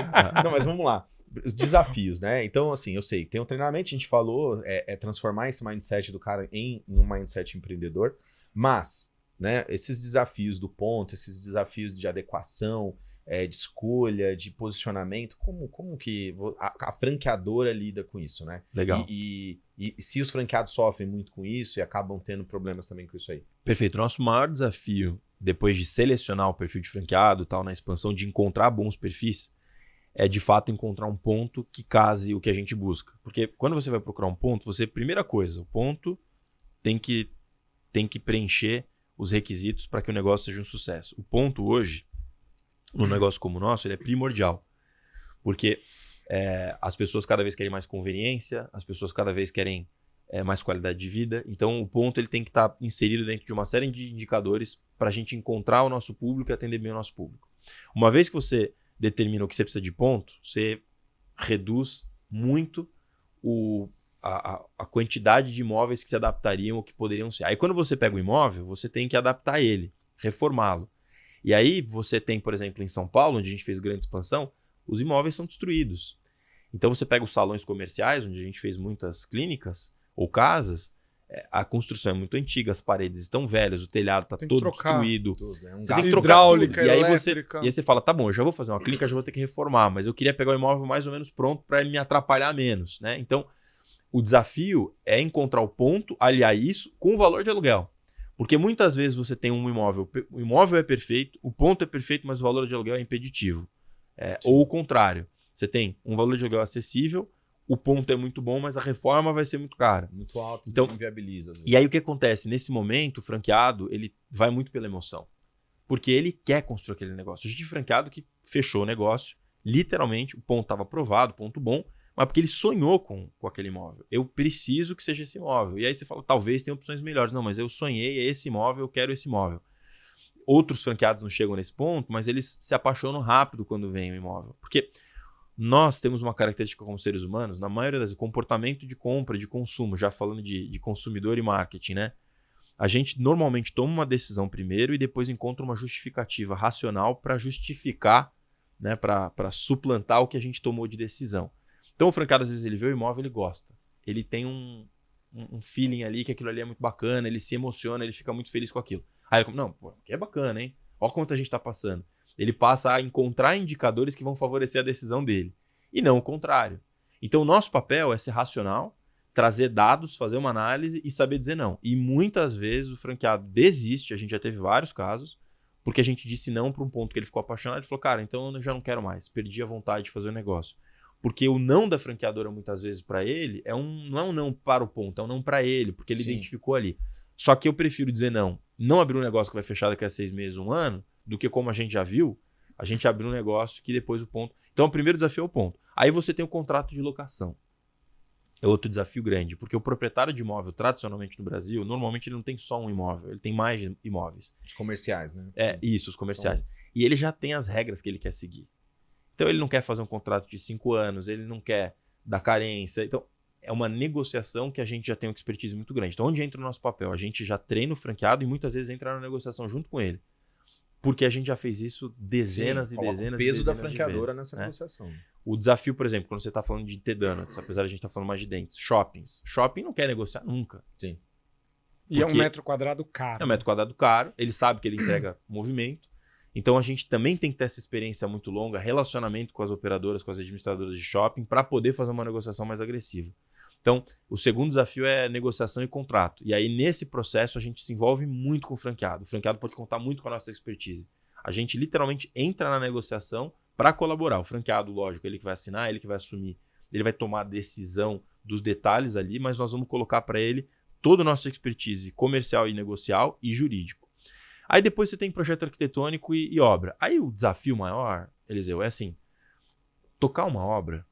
Não, mas vamos lá. Os desafios, né? Então, assim, eu sei, tem um treinamento, a gente falou, transformar esse mindset do cara em um mindset empreendedor, mas, né, esses desafios do ponto, esses desafios de adequação, de escolha, de posicionamento, como que a franqueadora lida com isso, né? Legal. E se os franqueados sofrem muito com isso e acabam tendo problemas também com isso aí? Perfeito. Nosso maior desafio, depois de selecionar o perfil de franqueado, tal, na expansão, de encontrar bons perfis, é de fato encontrar um ponto que case o que a gente busca. Porque quando você vai procurar um ponto, primeira coisa, o ponto tem que preencher os requisitos para que o negócio seja um sucesso. O ponto hoje, num negócio como o nosso, ele é primordial. Porque as pessoas cada vez querem mais conveniência, as pessoas cada vez querem mais qualidade de vida. Então o ponto ele tem que estar inserido dentro de uma série de indicadores para a gente encontrar o nosso público e atender bem o nosso público. Uma vez que você determina o que você precisa de ponto, você reduz muito a quantidade de imóveis que se adaptariam ou que poderiam ser. Aí quando você pega o imóvel, você tem que adaptar ele, reformá-lo. E aí você tem, por exemplo, em São Paulo, onde a gente fez grande expansão, os imóveis são destruídos. Então você pega os salões comerciais, onde a gente fez muitas clínicas ou casas, a construção é muito antiga, as paredes estão velhas, o telhado está todo destruído. Você tem que trocar hidráulica, tudo. E aí elétrica. você fala, tá bom, eu já vou fazer uma clínica, já vou ter que reformar, mas eu queria pegar o imóvel mais ou menos pronto para ele me atrapalhar menos, né? Então, o desafio é encontrar o ponto, aliar isso com o valor de aluguel. Porque muitas vezes você tem um imóvel, o imóvel é perfeito, o ponto é perfeito, mas o valor de aluguel é impeditivo. Ou o contrário, você tem um valor de aluguel acessível, o ponto é muito bom, mas a reforma vai ser muito cara. Muito alto, então inviabiliza. E aí o que acontece? Nesse momento, o franqueado, ele vai muito pela emoção. Porque ele quer construir aquele negócio. A gente franqueado que fechou o negócio, literalmente, o ponto estava aprovado, ponto bom, mas porque ele sonhou com aquele imóvel. Eu preciso que seja esse imóvel. E aí você fala, talvez tenha opções melhores. Não, mas eu sonhei, é esse imóvel, eu quero esse imóvel. Outros franqueados não chegam nesse ponto, mas eles se apaixonam rápido quando vem o imóvel. Porque nós temos uma característica como seres humanos, na maioria das vezes, comportamento de compra, de consumo, já falando de consumidor e marketing, né? A gente normalmente toma uma decisão primeiro e depois encontra uma justificativa racional para justificar, né, para suplantar o que a gente tomou de decisão. Então o franqueado, às vezes, ele vê o imóvel, ele gosta. Ele tem um feeling ali, que aquilo ali é muito bacana, ele se emociona, ele fica muito feliz com aquilo. Aí ele fala, não, pô, que é bacana, hein? Olha quanto a gente está passando. Ele passa a encontrar indicadores que vão favorecer a decisão dele. E não o contrário. Então o nosso papel é ser racional, trazer dados, fazer uma análise e saber dizer não. E muitas vezes o franqueado desiste, a gente já teve vários casos, porque a gente disse não para um ponto que ele ficou apaixonado e falou, cara, então eu já não quero mais, perdi a vontade de fazer o negócio. Porque o não da franqueadora, muitas vezes, para ele, não é um não para o ponto, é um não para ele, porque ele identificou ali. Só que eu prefiro dizer não abrir um negócio que vai fechar daqui a 6 meses, 1 ano, do que como a gente já viu, a gente abrir um negócio que depois o ponto... Então, o primeiro desafio é o ponto. Aí você tem o contrato de locação. é outro desafio grande, porque o proprietário de imóvel, tradicionalmente no Brasil, normalmente ele não tem só um imóvel, ele tem mais imóveis. Os comerciais, né? Isso, os comerciais. E ele já tem as regras que ele quer seguir. Então ele não quer fazer um contrato de 5 anos, ele não quer dar carência. Então é uma negociação que a gente já tem uma expertise muito grande. Então onde entra o nosso papel? A gente já treina o franqueado e muitas vezes entra na negociação junto com ele. Porque a gente já fez isso dezenas e dezenas de vezes. O peso da franqueadora nessa negociação. O desafio, por exemplo, quando você está falando de T-Donuts, apesar de a gente estar falando mais de dentes, shoppings. Shopping não quer negociar nunca. Sim. E é um metro quadrado caro. É um metro quadrado caro, ele sabe que ele entrega movimento. Então a gente também tem que ter essa experiência muito longa, relacionamento com as operadoras, com as administradoras de shopping, para poder fazer uma negociação mais agressiva. Então, o segundo desafio é negociação e contrato. E aí, nesse processo, a gente se envolve muito com o franqueado. O franqueado pode contar muito com a nossa expertise. A gente literalmente entra na negociação para colaborar. O franqueado, lógico, ele que vai assinar, ele que vai assumir, ele vai tomar a decisão dos detalhes ali, mas nós vamos colocar para ele toda a nossa expertise comercial e negocial e jurídico. Aí depois você tem projeto arquitetônico e obra. Aí o desafio maior, Eliseu, é assim, tocar uma obra.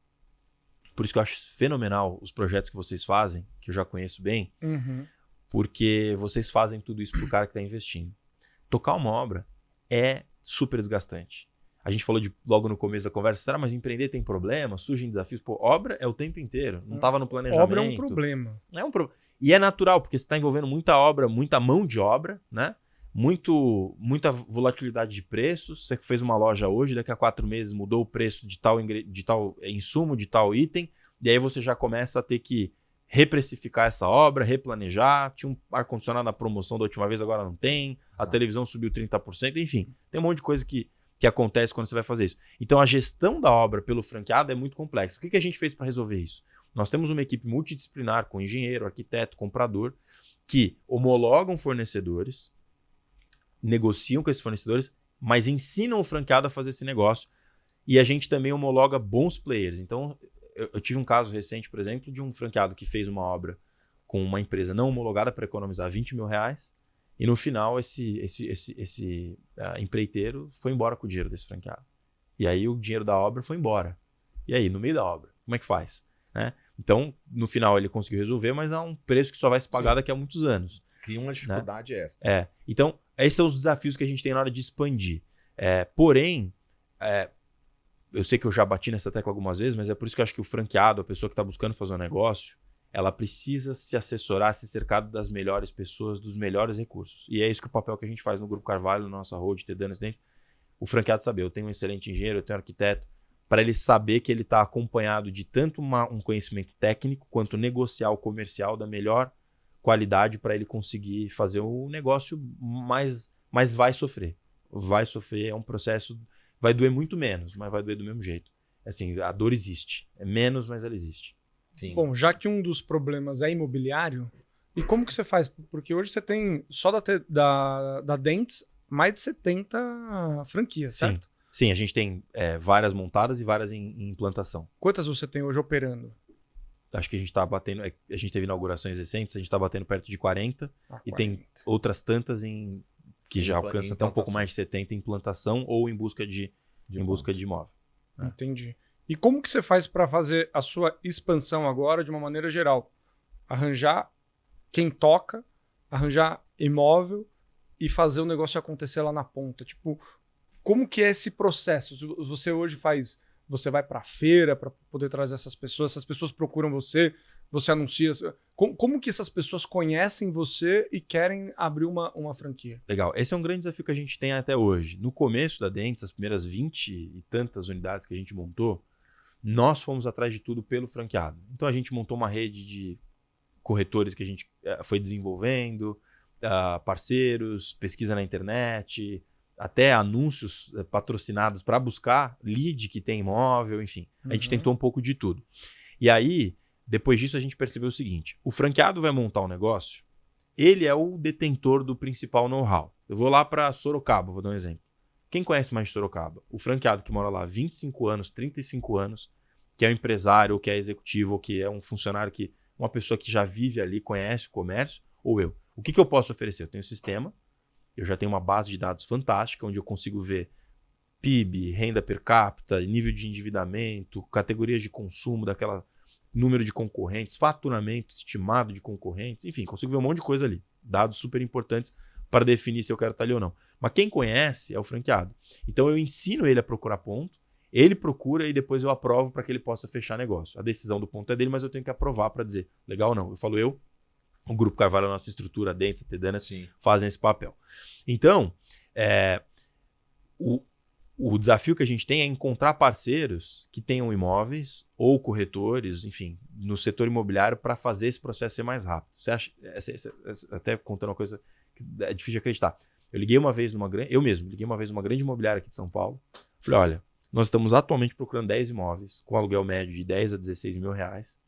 Por isso que eu acho fenomenal os projetos que vocês fazem, que eu já conheço bem, porque vocês fazem tudo isso pro cara que está investindo. Tocar uma obra é super desgastante. A gente falou logo no começo da conversa, será, mas empreender tem problema? Surgem desafios? Pô, obra é o tempo inteiro, não estava no planejamento. Obra é um problema. E é natural, porque você está envolvendo muita obra, muita mão de obra, né? Muita volatilidade de preços. Você fez uma loja hoje, daqui a 4 meses mudou o preço de tal insumo, de tal item, e aí você já começa a ter que reprecificar essa obra, replanejar. Tinha um ar-condicionado na promoção da última vez, agora não tem. A televisão subiu 30%, enfim. Tem um monte de coisa que acontece quando você vai fazer isso. Então a gestão da obra pelo franqueado é muito complexa. O que a gente fez para resolver isso? Nós temos uma equipe multidisciplinar com engenheiro, arquiteto, comprador, que homologam fornecedores, negociam com esses fornecedores, mas ensinam o franqueado a fazer esse negócio. E a gente também homologa bons players. Então, eu tive um caso recente, por exemplo, de um franqueado que fez uma obra com uma empresa não homologada para economizar R$20 mil, e no final esse empreiteiro foi embora com o dinheiro desse franqueado. E aí o dinheiro da obra foi embora. E aí, no meio da obra, como é que faz? Né? Então, no final ele conseguiu resolver, mas há um preço que só vai se pagar daqui a muitos anos. Cria uma dificuldade extra. Então, esses são os desafios que a gente tem na hora de expandir. Porém, eu sei que eu já bati nessa tecla algumas vezes, mas é por isso que eu acho que o franqueado, a pessoa que está buscando fazer um negócio, ela precisa se assessorar, se cercar das melhores pessoas, dos melhores recursos. E é isso que o papel que a gente faz no Grupo Carvalho, na nossa road, T-Donuts dentro. O franqueado saber, eu tenho um excelente engenheiro, eu tenho um arquiteto, para ele saber que ele está acompanhado de tanto um conhecimento técnico, quanto negocial, comercial, da melhor qualidade para ele conseguir fazer o negócio, mas vai sofrer. Vai sofrer, é um processo, vai doer muito menos, mas vai doer do mesmo jeito. Assim, a dor existe. É menos, mas ela existe. Sim. Bom, já que um dos problemas é imobiliário, e como que você faz? Porque hoje você tem, só da Dentes, mais de 70 franquias, certo? Sim, a gente tem várias montadas e várias em implantação. Quantas você tem hoje operando? Acho que a gente está batendo, a gente teve inaugurações recentes, a gente está batendo perto de 40, e tem outras tantas que já alcançam até um pouco mais de 70 em implantação ou em busca de imóvel. Entendi. E como que você faz para fazer a sua expansão agora de uma maneira geral? Arranjar quem toca, arranjar imóvel e fazer o negócio acontecer lá na ponta. Tipo, como que é esse processo? Você hoje você vai para a feira para poder trazer essas pessoas procuram você anuncia. Como que essas pessoas conhecem você e querem abrir uma franquia? Legal. Esse é um grande desafio que a gente tem até hoje. No começo da Dentes, as primeiras 20 e tantas unidades que a gente montou, nós fomos atrás de tudo pelo franqueado. Então a gente montou uma rede de corretores que a gente foi desenvolvendo, parceiros, pesquisa na internet, até anúncios patrocinados para buscar lead que tem imóvel, enfim. A gente tentou um pouco de tudo. E aí, depois disso, a gente percebeu o seguinte: o franqueado vai montar um negócio, ele é o detentor do principal know-how. Eu vou lá para Sorocaba, vou dar um exemplo. Quem conhece mais de Sorocaba? O franqueado que mora lá há 25 anos, 35 anos, que é um empresário, ou que é executivo, ou que é um funcionário, uma pessoa que já vive ali, conhece o comércio, ou eu. O que eu posso oferecer? Eu tenho um sistema, eu já tenho uma base de dados fantástica, onde eu consigo ver PIB, renda per capita, nível de endividamento, categorias de consumo número de concorrentes, faturamento estimado de concorrentes, enfim, consigo ver um monte de coisa ali. Dados super importantes para definir se eu quero estar ali ou não. Mas quem conhece é o franqueado. Então eu ensino ele a procurar ponto, ele procura e depois eu aprovo para que ele possa fechar negócio. A decisão do ponto é dele, mas eu tenho que aprovar para dizer legal ou não. Eu falo o Grupo Carvalho, a nossa estrutura dentro, a Tedanas, fazem esse papel. Então, o desafio que a gente tem é encontrar parceiros que tenham imóveis ou corretores, enfim, no setor imobiliário para fazer esse processo ser mais rápido. Você acha, até contando uma coisa que é difícil de acreditar. Eu liguei uma vez numa grande imobiliária aqui de São Paulo. Falei, olha, nós estamos atualmente procurando 10 imóveis com aluguel médio de 10 a 16 mil reais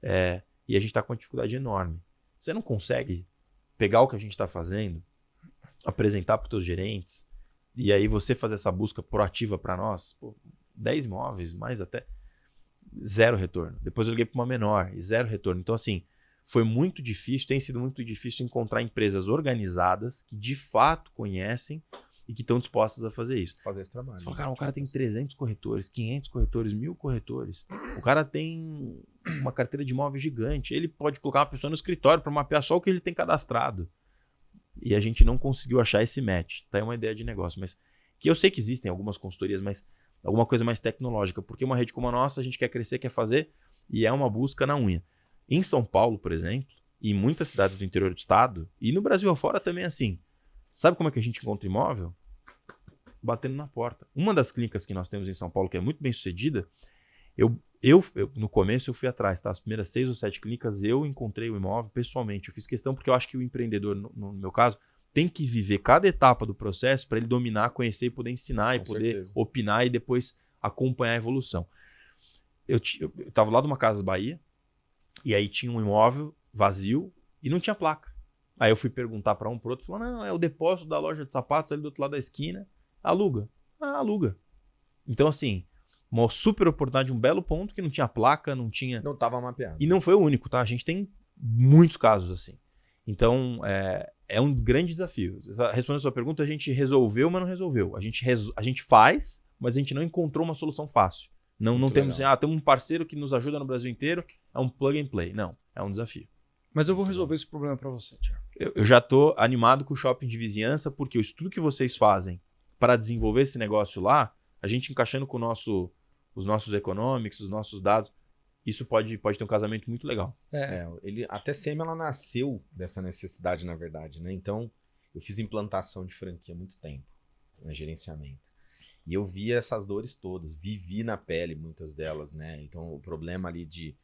e a gente está com uma dificuldade enorme. Você não consegue pegar o que a gente está fazendo, apresentar para os teus gerentes e aí você fazer essa busca proativa para nós? 10 imóveis, mais até zero retorno. Depois eu liguei para uma menor e zero retorno. Então assim, foi muito difícil, tem sido muito difícil encontrar empresas organizadas que de fato conhecem e que estão dispostas a fazer isso. Fazer esse trabalho. Você fala, cara, o cara tem 300 corretores, 500 corretores, 1000 corretores. O cara tem uma carteira de imóveis gigante. Ele pode colocar uma pessoa no escritório para mapear só o que ele tem cadastrado. E a gente não conseguiu achar esse match. Tá aí uma ideia de negócio. Mas que eu sei que existem algumas consultorias, mas alguma coisa mais tecnológica. Porque uma rede como a nossa, a gente quer crescer, quer fazer, e é uma busca na unha. Em São Paulo, por exemplo, e em muitas cidades do interior do estado, e no Brasil afora também é assim. Sabe como é que a gente encontra imóvel? Batendo na porta. Uma das clínicas que nós temos em São Paulo, que é muito bem sucedida, eu no começo eu fui atrás, tá? As primeiras 6 ou 7 clínicas eu encontrei o imóvel pessoalmente. Eu fiz questão porque eu acho que o empreendedor, no meu caso, tem que viver cada etapa do processo para ele dominar, conhecer e poder ensinar e poder opinar e depois acompanhar a evolução. Eu estava lá de uma Casas Bahia e aí tinha um imóvel vazio e não tinha placa. Aí eu fui perguntar para um pro outro, falou, não, é o depósito da loja de sapatos ali do outro lado da esquina. Aluga. Aluga. Então, assim, uma super oportunidade, um belo ponto que não tinha placa, não tinha... Não estava mapeado. E não foi o único, tá? A gente tem muitos casos assim. Então, é um grande desafio. Respondendo a sua pergunta, a gente resolveu, mas não resolveu. A gente faz, mas a gente não encontrou uma solução fácil. Não temos assim, temos um parceiro que nos ajuda no Brasil inteiro, é um plug and play. Não, é um desafio. Mas eu vou resolver esse problema para você, Thiago. Eu já estou animado com o shopping de vizinhança, porque o estudo que vocês fazem para desenvolver esse negócio lá, a gente encaixando com os nossos economics, os nossos dados, isso pode ter um casamento muito legal. Até SEMI, ela nasceu dessa necessidade, na verdade, né? Então, eu fiz implantação de franquia há muito tempo, né? Gerenciamento. E eu via essas dores todas, vivi na pele muitas delas, né? Então, o problema ali de,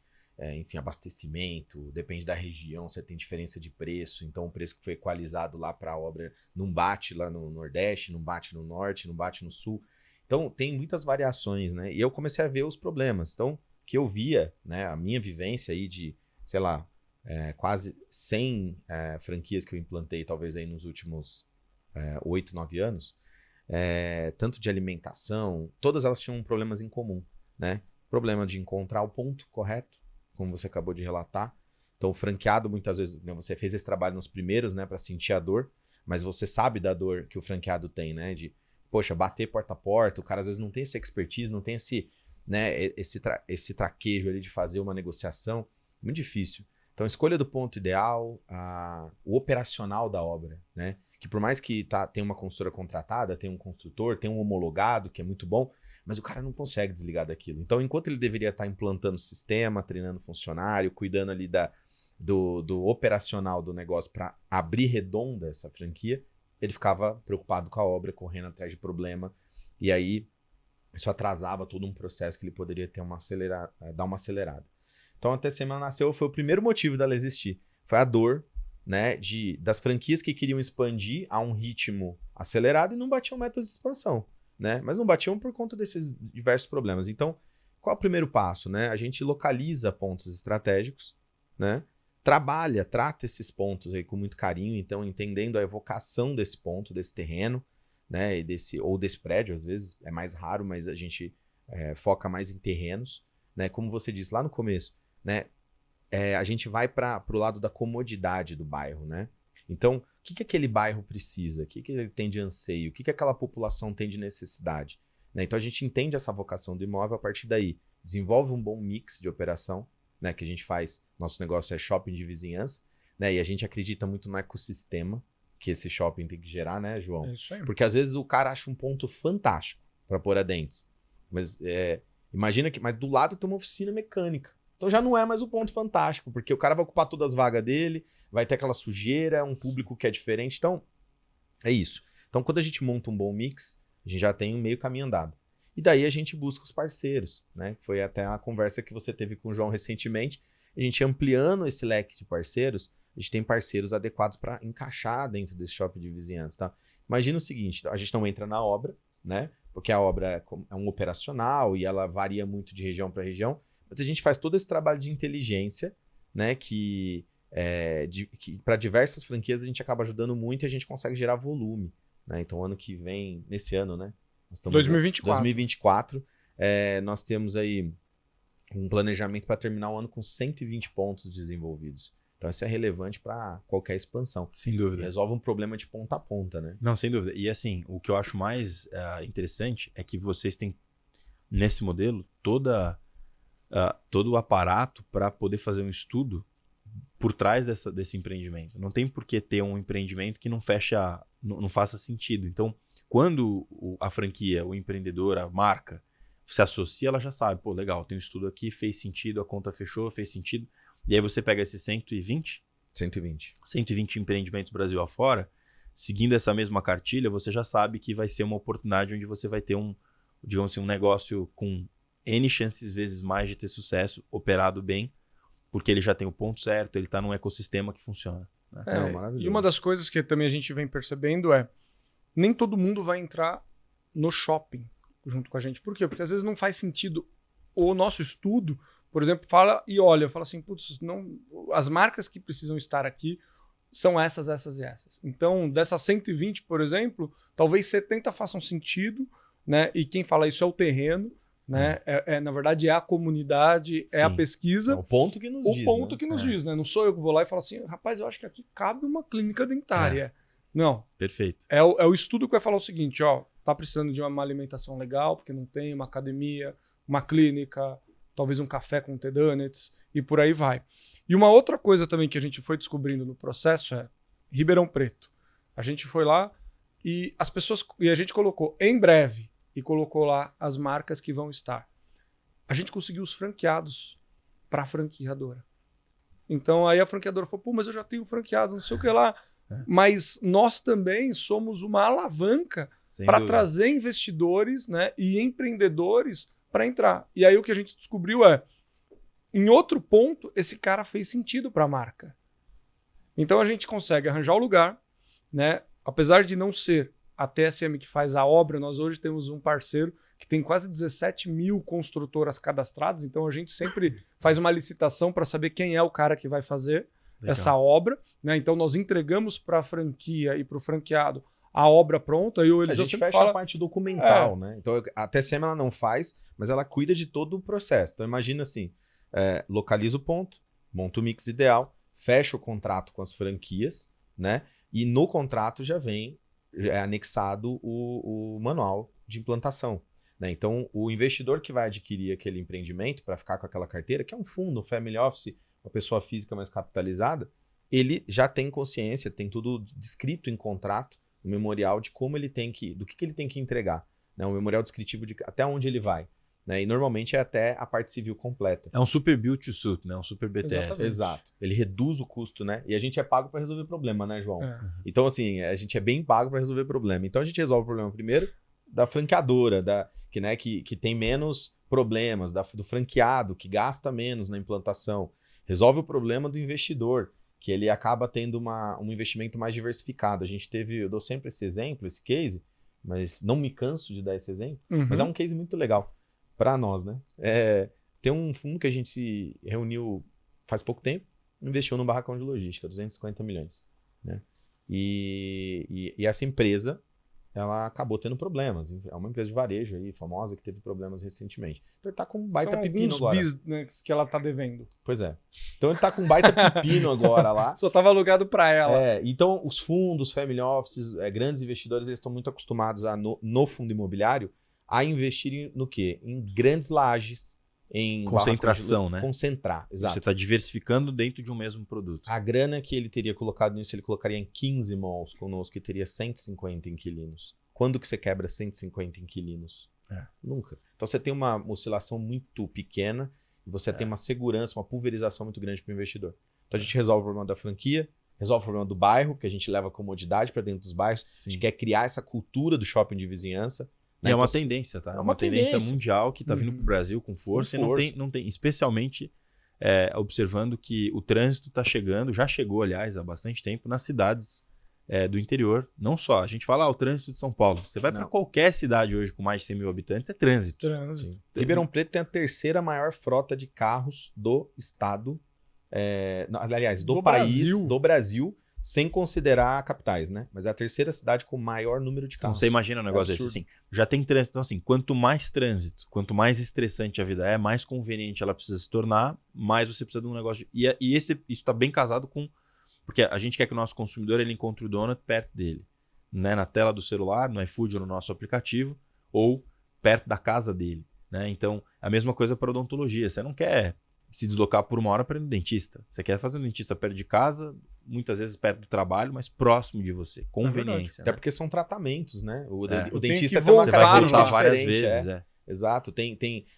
abastecimento, depende da região, você tem diferença de preço, então o preço que foi equalizado lá para a obra não bate lá no Nordeste, não bate no Norte, não bate no Sul. Então, tem muitas variações, né? E eu comecei a ver os problemas. Então, que eu via, né, a minha vivência aí de, sei lá, quase 100 franquias que eu implantei, talvez aí nos últimos 8, 9 anos, tanto de alimentação, todas elas tinham problemas em comum, né? Problema de encontrar o ponto correto, como você acabou de relatar. Então, o franqueado, muitas vezes, né, você fez esse trabalho nos primeiros, né, para sentir a dor, mas você sabe da dor que o franqueado tem, né? De, poxa, bater porta a porta, o cara às vezes não tem essa expertise, não tem esse traquejo ali de fazer uma negociação, muito difícil. Então, a escolha do ponto ideal, o operacional da obra, né? Que por mais que tem uma construtora contratada, tem um construtor, tem um homologado, que é muito bom, mas o cara não consegue desligar daquilo. Então, enquanto ele deveria estar implantando o sistema, treinando funcionário, cuidando ali do operacional do negócio para abrir redonda essa franquia, ele ficava preocupado com a obra, correndo atrás de problema, e aí isso atrasava todo um processo que ele poderia ter dar uma acelerada. Então, a Tecema nasceu, foi o primeiro motivo dela existir. Foi a dor, né, das franquias que queriam expandir a um ritmo acelerado e não batiam metas de expansão, né? Mas não batiam por conta desses diversos problemas. Então, qual é o primeiro passo, né? A gente localiza pontos estratégicos, né? Trata esses pontos aí com muito carinho, então entendendo a evocação desse ponto, desse terreno, né? Ou desse prédio, às vezes é mais raro, mas a gente foca mais em terrenos, né? Como você disse lá no começo, né? A gente vai para o lado da comodidade do bairro, né? Então, o que aquele bairro precisa? O que ele tem de anseio? O que aquela população tem de necessidade? Né? Então, a gente entende essa vocação do imóvel a partir daí. Desenvolve um bom mix de operação, né? Que a gente faz, nosso negócio é shopping de vizinhança, né? E a gente acredita muito no ecossistema que esse shopping tem que gerar, né, João? É isso aí. Porque às vezes o cara acha um ponto fantástico para pôr a Dentes. Mas imagina que, mas do lado tem uma oficina mecânica. Então já não é mais o ponto fantástico, porque o cara vai ocupar todas as vagas dele, vai ter aquela sujeira, um público que é diferente. Então, é isso. Então, quando a gente monta um bom mix, a gente já tem um meio caminho andado. E daí a gente busca os parceiros, né? Foi até a conversa que você teve com o João recentemente. A gente ampliando esse leque de parceiros, a gente tem parceiros adequados para encaixar dentro desse shopping de vizinhança, tá? Imagina o seguinte, a gente não entra na obra, né? Porque a obra é um operacional e ela varia muito de região para região, mas a gente faz todo esse trabalho de inteligência, né? Que para diversas franquias a gente acaba ajudando muito e a gente consegue gerar volume, né? Então, ano que vem, nesse ano, né? Nós estamos 2024, nós temos aí um planejamento para terminar o ano com 120 pontos desenvolvidos. Então, isso é relevante para qualquer expansão. Sem dúvida. Resolve um problema de ponta a ponta, né? Não, sem dúvida. E assim, o que eu acho mais interessante é que vocês têm, nesse modelo, todo o aparato para poder fazer um estudo por trás desse empreendimento. Não tem por que ter um empreendimento que não faça sentido. Então, quando a franquia, o empreendedor, a marca se associa, ela já sabe, pô, legal, tem um estudo aqui, fez sentido, a conta fechou, fez sentido. E aí você pega esses 120 empreendimentos Brasil afora, seguindo essa mesma cartilha, você já sabe que vai ser uma oportunidade onde você vai ter digamos assim, um negócio com N chances vezes mais de ter sucesso, operado bem, porque ele já tem o ponto certo, ele está num ecossistema que funciona. Né? E uma das coisas que também a gente vem percebendo nem todo mundo vai entrar no shopping junto com a gente. Por quê? Porque às vezes não faz sentido o nosso estudo, por exemplo, fala assim, putz, as marcas que precisam estar aqui são essas e essas. Então, dessas 120, por exemplo, talvez 70 façam sentido, né? E quem fala isso é o terreno, né? Na verdade, é a comunidade, é a pesquisa. É o ponto que nos diz. O ponto que nos diz, né? Não sou eu que vou lá e falo assim, rapaz, eu acho que aqui cabe uma clínica dentária. Não. Perfeito. É o estudo que vai falar o seguinte, tá precisando de uma alimentação legal, porque não tem uma academia, uma clínica, talvez um café com T-Donuts e por aí vai. E uma outra coisa também que a gente foi descobrindo no processo é Ribeirão Preto. A gente foi lá e a gente colocou em breve e colocou lá as marcas que vão estar. A gente conseguiu os franqueados para a franqueadora. Então aí a franqueadora falou, pô, mas eu já tenho franqueado, não sei o que lá. Mas nós também somos uma alavanca para trazer investidores, né, e empreendedores para entrar. E aí o que a gente descobriu em outro ponto, esse cara fez sentido para a marca. Então a gente consegue arranjar o lugar, né? Apesar de não ser a TSM que faz a obra, nós hoje temos um parceiro que tem quase 17 mil construtoras cadastradas, então a gente sempre faz uma licitação para saber quem é o cara que vai fazer essa obra, né? Então nós entregamos para a franquia e para o franqueado a obra pronta e a gente fecha a parte documental, né? Então a TSM ela não faz, mas ela cuida de todo o processo. Então imagina assim, localiza o ponto, monta o mix ideal, fecha o contrato com as franquias, né? E no contrato já vem anexado o manual de implantação, né? Então o investidor que vai adquirir aquele empreendimento para ficar com aquela carteira, que é um fundo, um family office, uma pessoa física mais capitalizada, ele já tem consciência, tem tudo descrito em contrato, um memorial de como ele tem do que ele tem que entregar, né? Um memorial descritivo de até onde ele vai, né? E normalmente é até a parte civil completa. É um super build to suit, né? Um super BTS. Exato. Ele reduz o custo, né? E a gente é pago para resolver problema, né, João? Então, assim, a gente é bem pago para resolver problema. Então, a gente resolve o problema primeiro da franqueadora, que tem menos problemas, do franqueado, que gasta menos na implantação. Resolve o problema do investidor, que ele acaba tendo um investimento mais diversificado. Eu dou sempre esse exemplo, esse case, mas não me canso de dar esse exemplo, mas é um case muito legal para nós, né? Tem um fundo que a gente se reuniu faz pouco tempo, investiu num barracão de logística, 250 milhões, né? E essa empresa, ela acabou tendo problemas. É uma empresa de varejo aí, famosa, que teve problemas recentemente. Então ele tá com um baita pepino agora. São alguns bis que ela tá devendo. Pois é. Então ele tá com um baita pepino agora lá. Só tava alugado para ela. Então os fundos, family offices, grandes investidores, eles estão muito acostumados no fundo imobiliário a investirem no quê? Em grandes lajes, em concentração, né? Concentrar, exato. Você está diversificando dentro de um mesmo produto. A grana que ele teria colocado nisso, ele colocaria em 15 malls conosco e teria 150 inquilinos. Quando que você quebra 150 inquilinos? Nunca. Então você tem uma oscilação muito pequena e você tem uma segurança, uma pulverização muito grande para o investidor. Então a gente resolve o problema da franquia, resolve o problema do bairro, que a gente leva comodidade para dentro dos bairros. Sim. A gente quer criar essa cultura do shopping de vizinhança. E é uma tendência, tá? É uma tendência mundial que está vindo para o Brasil com força. E não tem especialmente observando que o trânsito está chegando, já chegou, aliás, há bastante tempo, nas cidades do interior. Não só. A gente fala o trânsito de São Paulo. Você vai para qualquer cidade hoje com mais de 100 mil habitantes, é trânsito. Ribeirão Preto tem a terceira maior frota de carros do estado, aliás, do país, do Brasil, sem considerar capitais, né? Mas é a terceira cidade com maior número de carros. Então você imagina um negócio desse assim, já tem trânsito. Então assim, quanto mais trânsito, quanto mais estressante a vida é, mais conveniente ela precisa se tornar, mais você precisa de um negócio. Isso está bem casado com... Porque a gente quer que o nosso consumidor ele encontre o donut perto dele, né? Na tela do celular, no iFood ou no nosso aplicativo, ou perto da casa dele, né? Então, a mesma coisa para odontologia. Você não quer se deslocar por uma hora para ir no dentista. Você quer fazer um dentista perto de casa, muitas vezes perto do trabalho, mas próximo de você. Conveniência. Até porque são tratamentos, né? O dentista tem uma você vai voltar várias vezes. Exato.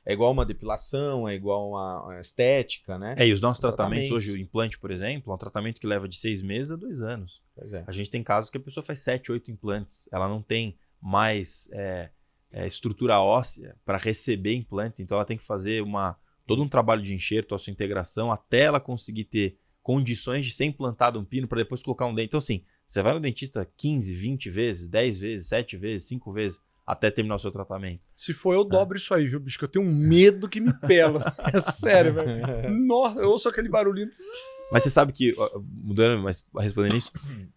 É igual uma depilação, é igual uma estética, né? E os nossos tratamentos hoje, o implante, por exemplo, é um tratamento que leva de 6 meses a 2 anos. Pois é. A gente tem casos que a pessoa faz 7, 8 implantes. Ela não tem mais estrutura óssea para receber implantes, então ela tem que fazer todo um trabalho de enxerto, integração, até ela conseguir ter condições de ser implantado um pino para depois colocar um dente. Então, assim, você vai no dentista 15, 20 vezes, 10 vezes, 7 vezes, 5 vezes, até terminar o seu tratamento. Se for, eu dobro isso aí, viu, bicho? Que eu tenho um medo que me pela. É sério, velho. Nossa, eu ouço aquele barulhinho. Mas você sabe que, mudando, mas respondendo isso,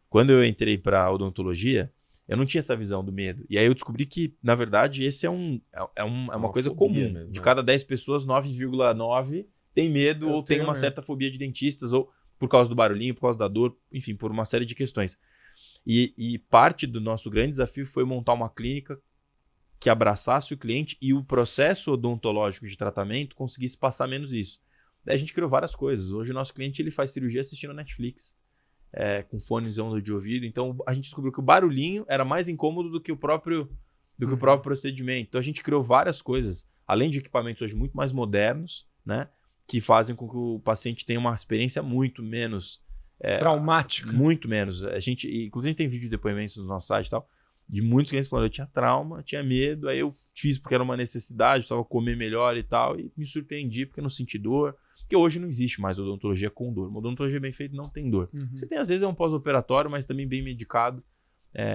quando eu entrei para odontologia, eu não tinha essa visão do medo. E aí eu descobri que, na verdade, esse é uma coisa comum. Mesmo, de cada 10 pessoas, 9,9 tem medo ou tem uma certa fobia de dentistas, ou por causa do barulhinho, por causa da dor, enfim, por uma série de questões. E parte do nosso grande desafio foi montar uma clínica que abraçasse o cliente e o processo odontológico de tratamento conseguisse passar menos isso. Daí a gente criou várias coisas. Hoje o nosso cliente ele faz cirurgia assistindo Netflix. Com fones de ouvido. Então a gente descobriu que o barulhinho era mais incômodo do que o próprio procedimento. Então a gente criou várias coisas, além de equipamentos hoje muito mais modernos, né, que fazem com que o paciente tenha uma experiência muito menos traumática. Muito menos. Inclusive tem vídeos de depoimentos no nosso site e tal, de muitos clientes falando, eu tinha trauma, tinha medo, aí eu fiz porque era uma necessidade, precisava comer melhor e tal, e me surpreendi porque não senti dor. Porque hoje não existe mais odontologia com dor. Uma odontologia bem feita não tem dor. Você tem, às vezes, um pós-operatório, mas também bem medicado.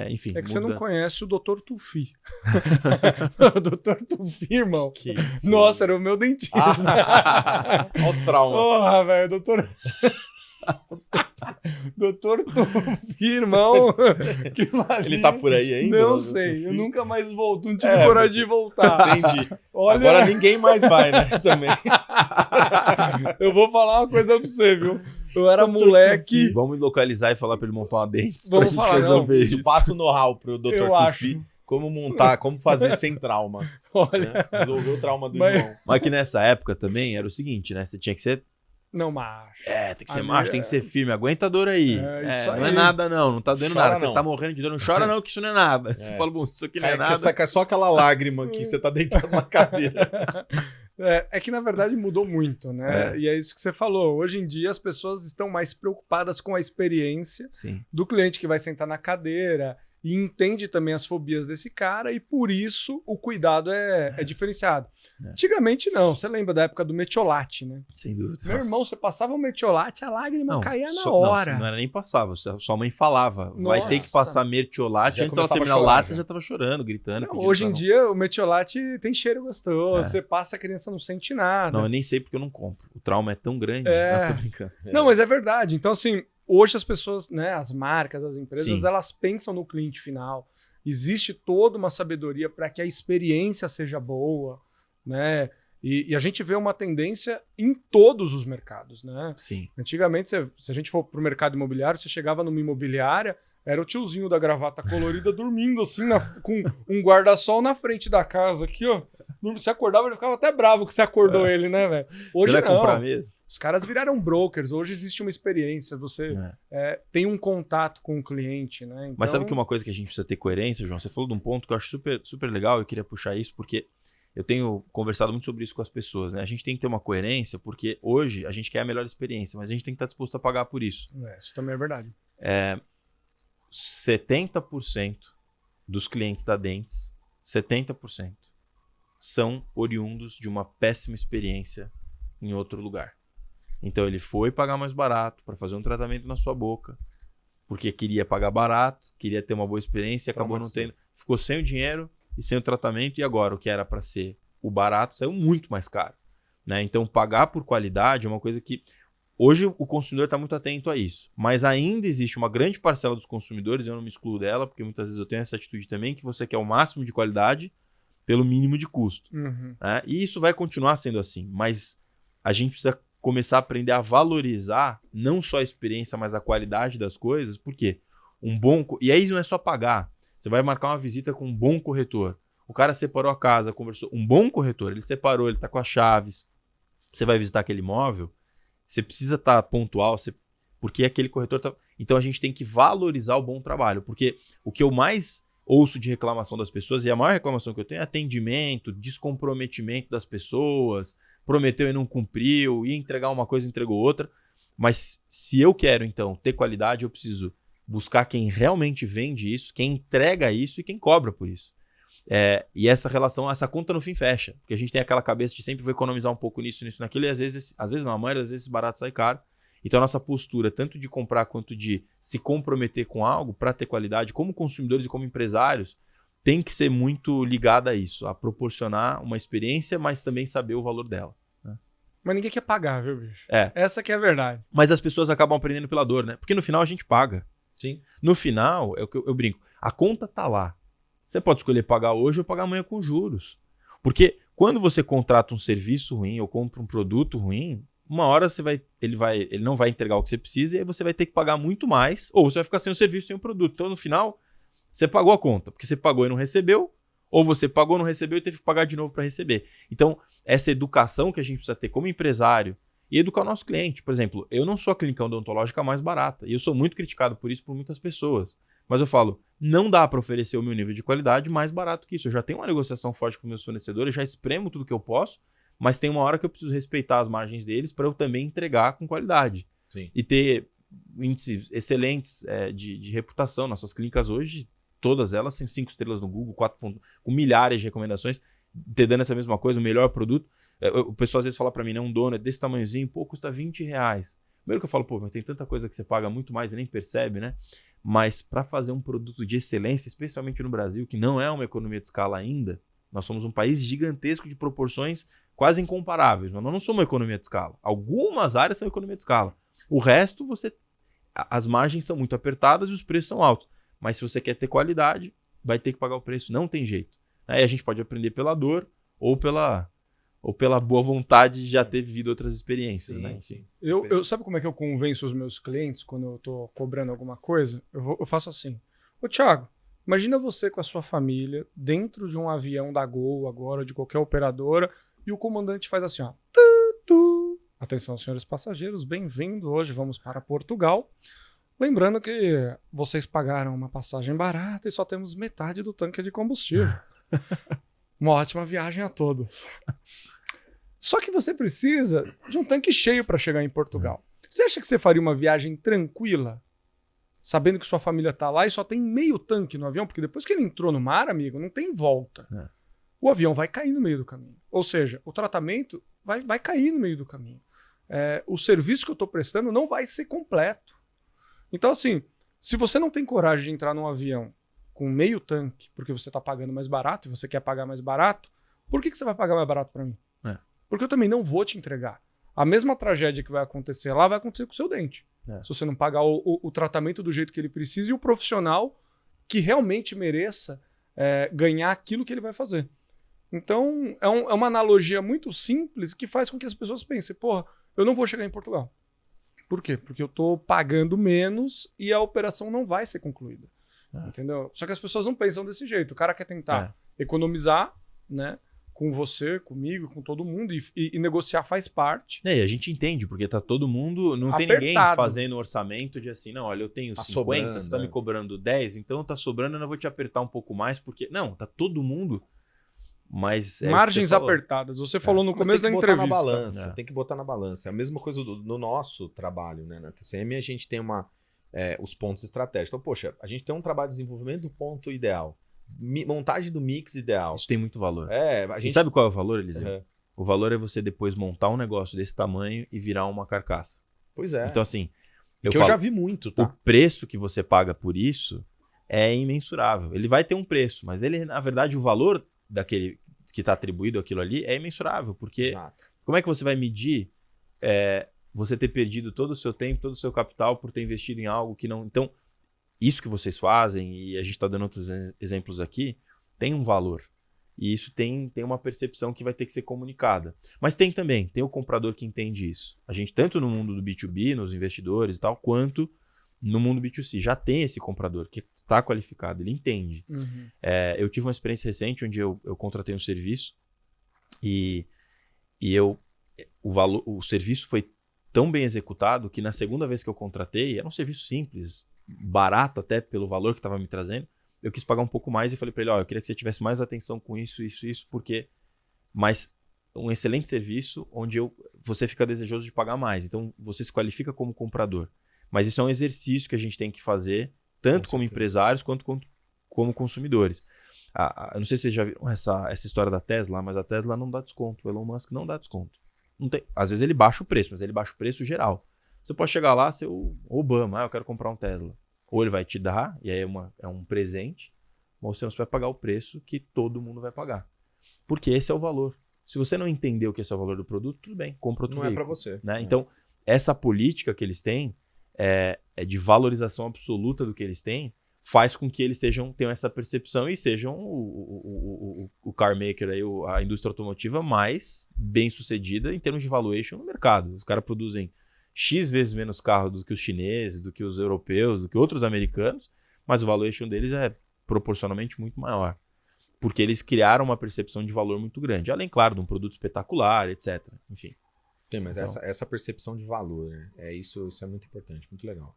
Enfim. É que você não conhece o Dr. Tufi. O Dr. Tufi, irmão. Que isso? Nossa, era o meu dentista. Olha os traumas. Porra, velho, doutor. Doutor Tufi, irmão. Ele tá por aí ainda? Não sei, eu nunca mais volto. Não tive coragem de voltar. Entendi. Olha... Agora ninguém mais vai, né? Também. Eu vou falar uma coisa pra você, viu? Eu era moleque. Vamos localizar e falar pra ele montar uma dentes. Vamos falar, resolver isso. Passa o know-how pro Dr. Tufi. Como montar, como fazer sem trauma. Olha. Né? Resolver o trauma do João. Mas que nessa época também era o seguinte, né? Você tinha que ser... Não, macho. Tem que ser macho, tem que ser firme. Aguenta a dor aí. Isso não aí. é nada, não tá doendo nada. Não. Você tá morrendo de dor, não chora, não, que isso não é nada. Você fala, bom, isso aqui não é nada. Cai só aquela lágrima que você tá deitado na cadeira. É que, na verdade, mudou muito, né? E é isso que você falou. Hoje em dia, as pessoas estão mais preocupadas com a experiência do cliente que vai sentar na cadeira e entende também as fobias desse cara e, por isso, o cuidado é diferenciado. Antigamente, não. Você lembra da época do metiolate, né? Sem dúvida. Meu irmão, você passava o metiolate, a lágrima caía na hora. Não era nem passava. Sua mãe falava, vai ter que passar mertiolate. Antes dela terminar o látice, você já tava chorando, gritando. Hoje em dia, o metiolate tem cheiro gostoso. Você passa, a criança não sente nada. Não, eu nem sei porque eu não compro. O trauma é tão grande. Não, tô brincando. Não, mas é verdade. Então, assim, hoje as pessoas, né, as marcas, as empresas, elas pensam no cliente final. Existe toda uma sabedoria para que a experiência seja boa, né? E a gente vê uma tendência em todos os mercados, né? Sim. Antigamente, se a gente for para o mercado imobiliário, você chegava numa imobiliária, era o tiozinho da gravata colorida dormindo assim, com um guarda-sol na frente da casa aqui, ó. Você acordava, ele ficava até bravo que você acordou ele, né, velho? Hoje você vai não. comprar mesmo? Os caras viraram brokers. Hoje existe uma experiência. Você tem um contato com o cliente, né? Então... Mas sabe que uma coisa que a gente precisa ter coerência, João? Você falou de um ponto que eu acho super, super legal. Eu queria puxar isso porque eu tenho conversado muito sobre isso com as pessoas, né? A gente tem que ter uma coerência porque hoje a gente quer a melhor experiência, mas a gente tem que estar disposto a pagar por isso. Isso também é verdade. 70% dos clientes da Dentes, 70% são oriundos de uma péssima experiência em outro lugar. Então ele foi pagar mais barato para fazer um tratamento na sua boca, porque queria pagar barato, queria ter uma boa experiência e acabou não tendo. Ficou sem o dinheiro e sem o tratamento, e agora o que era para ser o barato saiu muito mais caro, né? Então pagar por qualidade é uma coisa que hoje o consumidor está muito atento a isso, mas ainda existe uma grande parcela dos consumidores, eu não me excluo dela, porque muitas vezes eu tenho essa atitude também, que você quer o máximo de qualidade pelo mínimo de custo. Né? E isso vai continuar sendo assim, mas a gente precisa começar a aprender a valorizar não só a experiência, mas a qualidade das coisas, porque e aí não é só pagar. Você vai marcar uma visita com um bom corretor. O cara separou a casa, conversou. Um bom corretor, ele separou, ele está com as chaves. Você vai visitar aquele imóvel, você precisa estar pontual, porque aquele corretor está... Então a gente tem que valorizar o bom trabalho, porque o que eu mais ouço de reclamação das pessoas, e a maior reclamação que eu tenho é atendimento, descomprometimento das pessoas, prometeu e não cumpriu, ia entregar uma coisa e entregou outra. Mas se eu quero, então, ter qualidade, eu preciso buscar quem realmente vende isso, quem entrega isso e quem cobra por isso. E essa relação, essa conta no fim fecha. Porque a gente tem aquela cabeça de sempre vou economizar um pouco nisso, naquilo, e às vezes não, a maioria das vezes esse barato sai caro. Então a nossa postura, tanto de comprar quanto de se comprometer com algo para ter qualidade, como consumidores e como empresários, tem que ser muito ligada a isso, a proporcionar uma experiência, mas também saber o valor dela. Né? Mas ninguém quer pagar, viu, bicho? Essa que é a verdade. Mas as pessoas acabam aprendendo pela dor, né? Porque no final a gente paga. Sim. No final, é o que eu brinco, a conta tá lá. Você pode escolher pagar hoje ou pagar amanhã com juros. Porque quando você contrata um serviço ruim ou compra um produto ruim, uma hora ele não vai entregar o que você precisa e aí você vai ter que pagar muito mais, ou você vai ficar sem o serviço, sem o produto. Então, no final, você pagou a conta, porque você pagou e não recebeu, ou você pagou, não recebeu e teve que pagar de novo para receber. Então, essa educação que a gente precisa ter como empresário e educar o nosso cliente. Por exemplo, eu não sou a clínica odontológica mais barata, e eu sou muito criticado por isso por muitas pessoas. Mas eu falo, não dá para oferecer o meu nível de qualidade mais barato que isso. Eu já tenho uma negociação forte com meus fornecedores, já espremo tudo que eu posso, mas tem uma hora que eu preciso respeitar as margens deles para eu também entregar com qualidade. Sim. E ter índices excelentes de reputação. Nossas clínicas hoje, todas elas têm 5 estrelas no Google, 4 pontos, com milhares de recomendações, te dando essa mesma coisa, o melhor produto. O pessoal às vezes fala para mim, né, um dono desse tamanhozinho, custa R$20. Primeiro que eu falo, mas tem tanta coisa que você paga muito mais e nem percebe, né? Mas para fazer um produto de excelência, especialmente no Brasil, que não é uma economia de escala ainda, nós somos um país gigantesco de proporções quase incomparáveis. Nós não somos uma economia de escala. Algumas áreas são economia de escala. O resto, as margens são muito apertadas e os preços são altos. Mas se você quer ter qualidade, vai ter que pagar o preço. Não tem jeito. Aí a gente pode aprender pela dor ou pela boa vontade de já ter vivido outras experiências. Sim, né? sim. Eu sabe como é que eu convenço os meus clientes quando eu tô cobrando alguma coisa? Eu faço assim. Ô, Thiago, imagina você com a sua família dentro de um avião da Gol agora, de qualquer operadora, e o comandante faz assim, ó. Atenção, senhores passageiros, bem-vindo. Hoje vamos para Portugal. Lembrando que vocês pagaram uma passagem barata e só temos metade do tanque de combustível. Uma ótima viagem a todos. Só que você precisa de um tanque cheio para chegar em Portugal. Você acha que você faria uma viagem tranquila, sabendo que sua família tá lá e só tem meio tanque no avião? Porque depois que ele entrou no mar, amigo, não tem volta. O avião vai cair no meio do caminho. Ou seja, o tratamento vai cair no meio do caminho. O serviço que eu estou prestando não vai ser completo. Então, assim, se você não tem coragem de entrar num avião com meio tanque, porque você está pagando mais barato e você quer pagar mais barato, por que você vai pagar mais barato para mim? Porque eu também não vou te entregar. A mesma tragédia que vai acontecer lá vai acontecer com o seu dente. Se você não pagar o tratamento do jeito que ele precisa e o profissional que realmente mereça ganhar aquilo que ele vai fazer. Então, é uma analogia muito simples que faz com que as pessoas pensem, porra, eu não vou chegar em Portugal. Por quê? Porque eu estou pagando menos e a operação não vai ser concluída. Entendeu? Só que as pessoas não pensam desse jeito. O cara quer tentar economizar, né, com você, comigo, com todo mundo, e negociar faz parte. E a gente entende, porque tá todo mundo, não tem Apertado. ninguém fazendo orçamento de assim, não, olha, eu tenho Tá 50, sobrando, você tá me cobrando 10, então tá sobrando, eu não vou te apertar um pouco mais, porque... Não, tá todo mundo, mas... Margens apertadas. Você falou no Mas começo da tem que botar entrevista. na balança, tem que botar na balança. É a mesma coisa no nosso trabalho, né? Na TCM a gente tem os pontos estratégicos. Então, poxa, a gente tem um trabalho de desenvolvimento do ponto ideal. Montagem do mix ideal. Isso tem muito valor. A gente... E sabe qual é o valor, Eliseu? Uhum. O valor é você depois montar um negócio desse tamanho e virar uma carcaça. Pois é. Então, assim... eu já vi muito, tá? O preço que você paga por isso é imensurável. Ele vai ter um preço, mas ele, na verdade, o valor daquele que está atribuído àquilo ali é imensurável. Porque Exato. como é que você vai medir você ter perdido todo o seu tempo, todo o seu capital por ter investido em algo que não... Então, isso que vocês fazem, e a gente está dando outros exemplos aqui, tem um valor. E isso tem uma percepção que vai ter que ser comunicada. Mas tem o comprador que entende isso. A gente, tanto no mundo do B2B, nos investidores e tal, quanto no mundo B2C, já tem esse comprador que está qualificado, ele entende. Uhum. Eu tive uma experiência recente onde eu contratei um serviço e o serviço foi tão bem executado que na segunda vez que eu contratei, era um serviço simples, barato até pelo valor que estava me trazendo, eu quis pagar um pouco mais e falei para ele, eu queria que você tivesse mais atenção com isso, porque... Mas um excelente serviço onde você fica desejoso de pagar mais. Então, você se qualifica como comprador. Mas isso é um exercício que a gente tem que fazer, tanto como empresários quanto como consumidores. Eu não sei se vocês já viram essa história da Tesla, mas a Tesla não dá desconto. O Elon Musk não dá desconto. Não tem. Às vezes ele baixa o preço, mas ele baixa o preço geral. Você pode chegar lá, ser o Obama, eu quero comprar um Tesla. Ou ele vai te dar, e aí é um presente, ou você vai pagar o preço que todo mundo vai pagar. Porque esse é o valor. Se você não entender o que esse é o valor do produto, tudo bem, compra outro veículo. Não é para você. Né? Então, essa política que eles têm, de valorização absoluta do que eles têm, faz com que eles tenham essa percepção e sejam o car maker, aí, a indústria automotiva mais bem sucedida em termos de valuation no mercado. Os caras produzem X vezes menos carro do que os chineses, do que os europeus, do que outros americanos, mas o valuation deles é proporcionalmente muito maior. Porque eles criaram uma percepção de valor muito grande. Além, claro, de um produto espetacular, etc. Enfim. Tem, mas então, essa percepção de valor, né? Isso é muito importante, muito legal.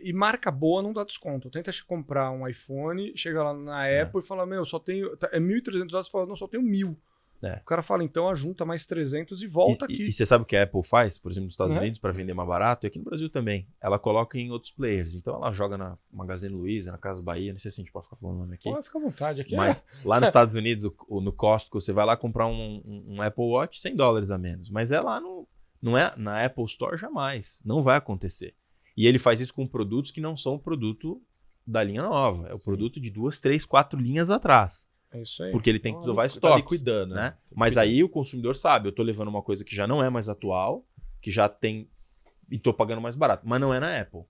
E marca boa não dá desconto. Tenta comprar um iPhone, chega lá na Apple e fala, só tenho... É $1.300, você fala, não, só tenho 1.000. O cara fala, então ajunta mais 300 e volta aqui. E você sabe o que a Apple faz, por exemplo, nos Estados Unidos, para vender mais barato? E aqui no Brasil também. Ela coloca em outros players. Então ela joga na Magazine Luiza, na Casa Bahia, não sei se a gente pode ficar falando o nome aqui. Fica à vontade aqui. Mas lá nos Estados Unidos, no Costco, você vai lá comprar um Apple Watch, $100 a menos. Mas lá não é na Apple Store jamais. Não vai acontecer. E ele faz isso com produtos que não são o produto da linha nova. É o produto de 2, 3, 4 linhas atrás. É isso aí. Porque ele tem que levar estoque. Tá liquidando, né? Mas aí o consumidor sabe, eu tô levando uma coisa que já não é mais atual, que já tem... E tô pagando mais barato. Mas não é na Apple.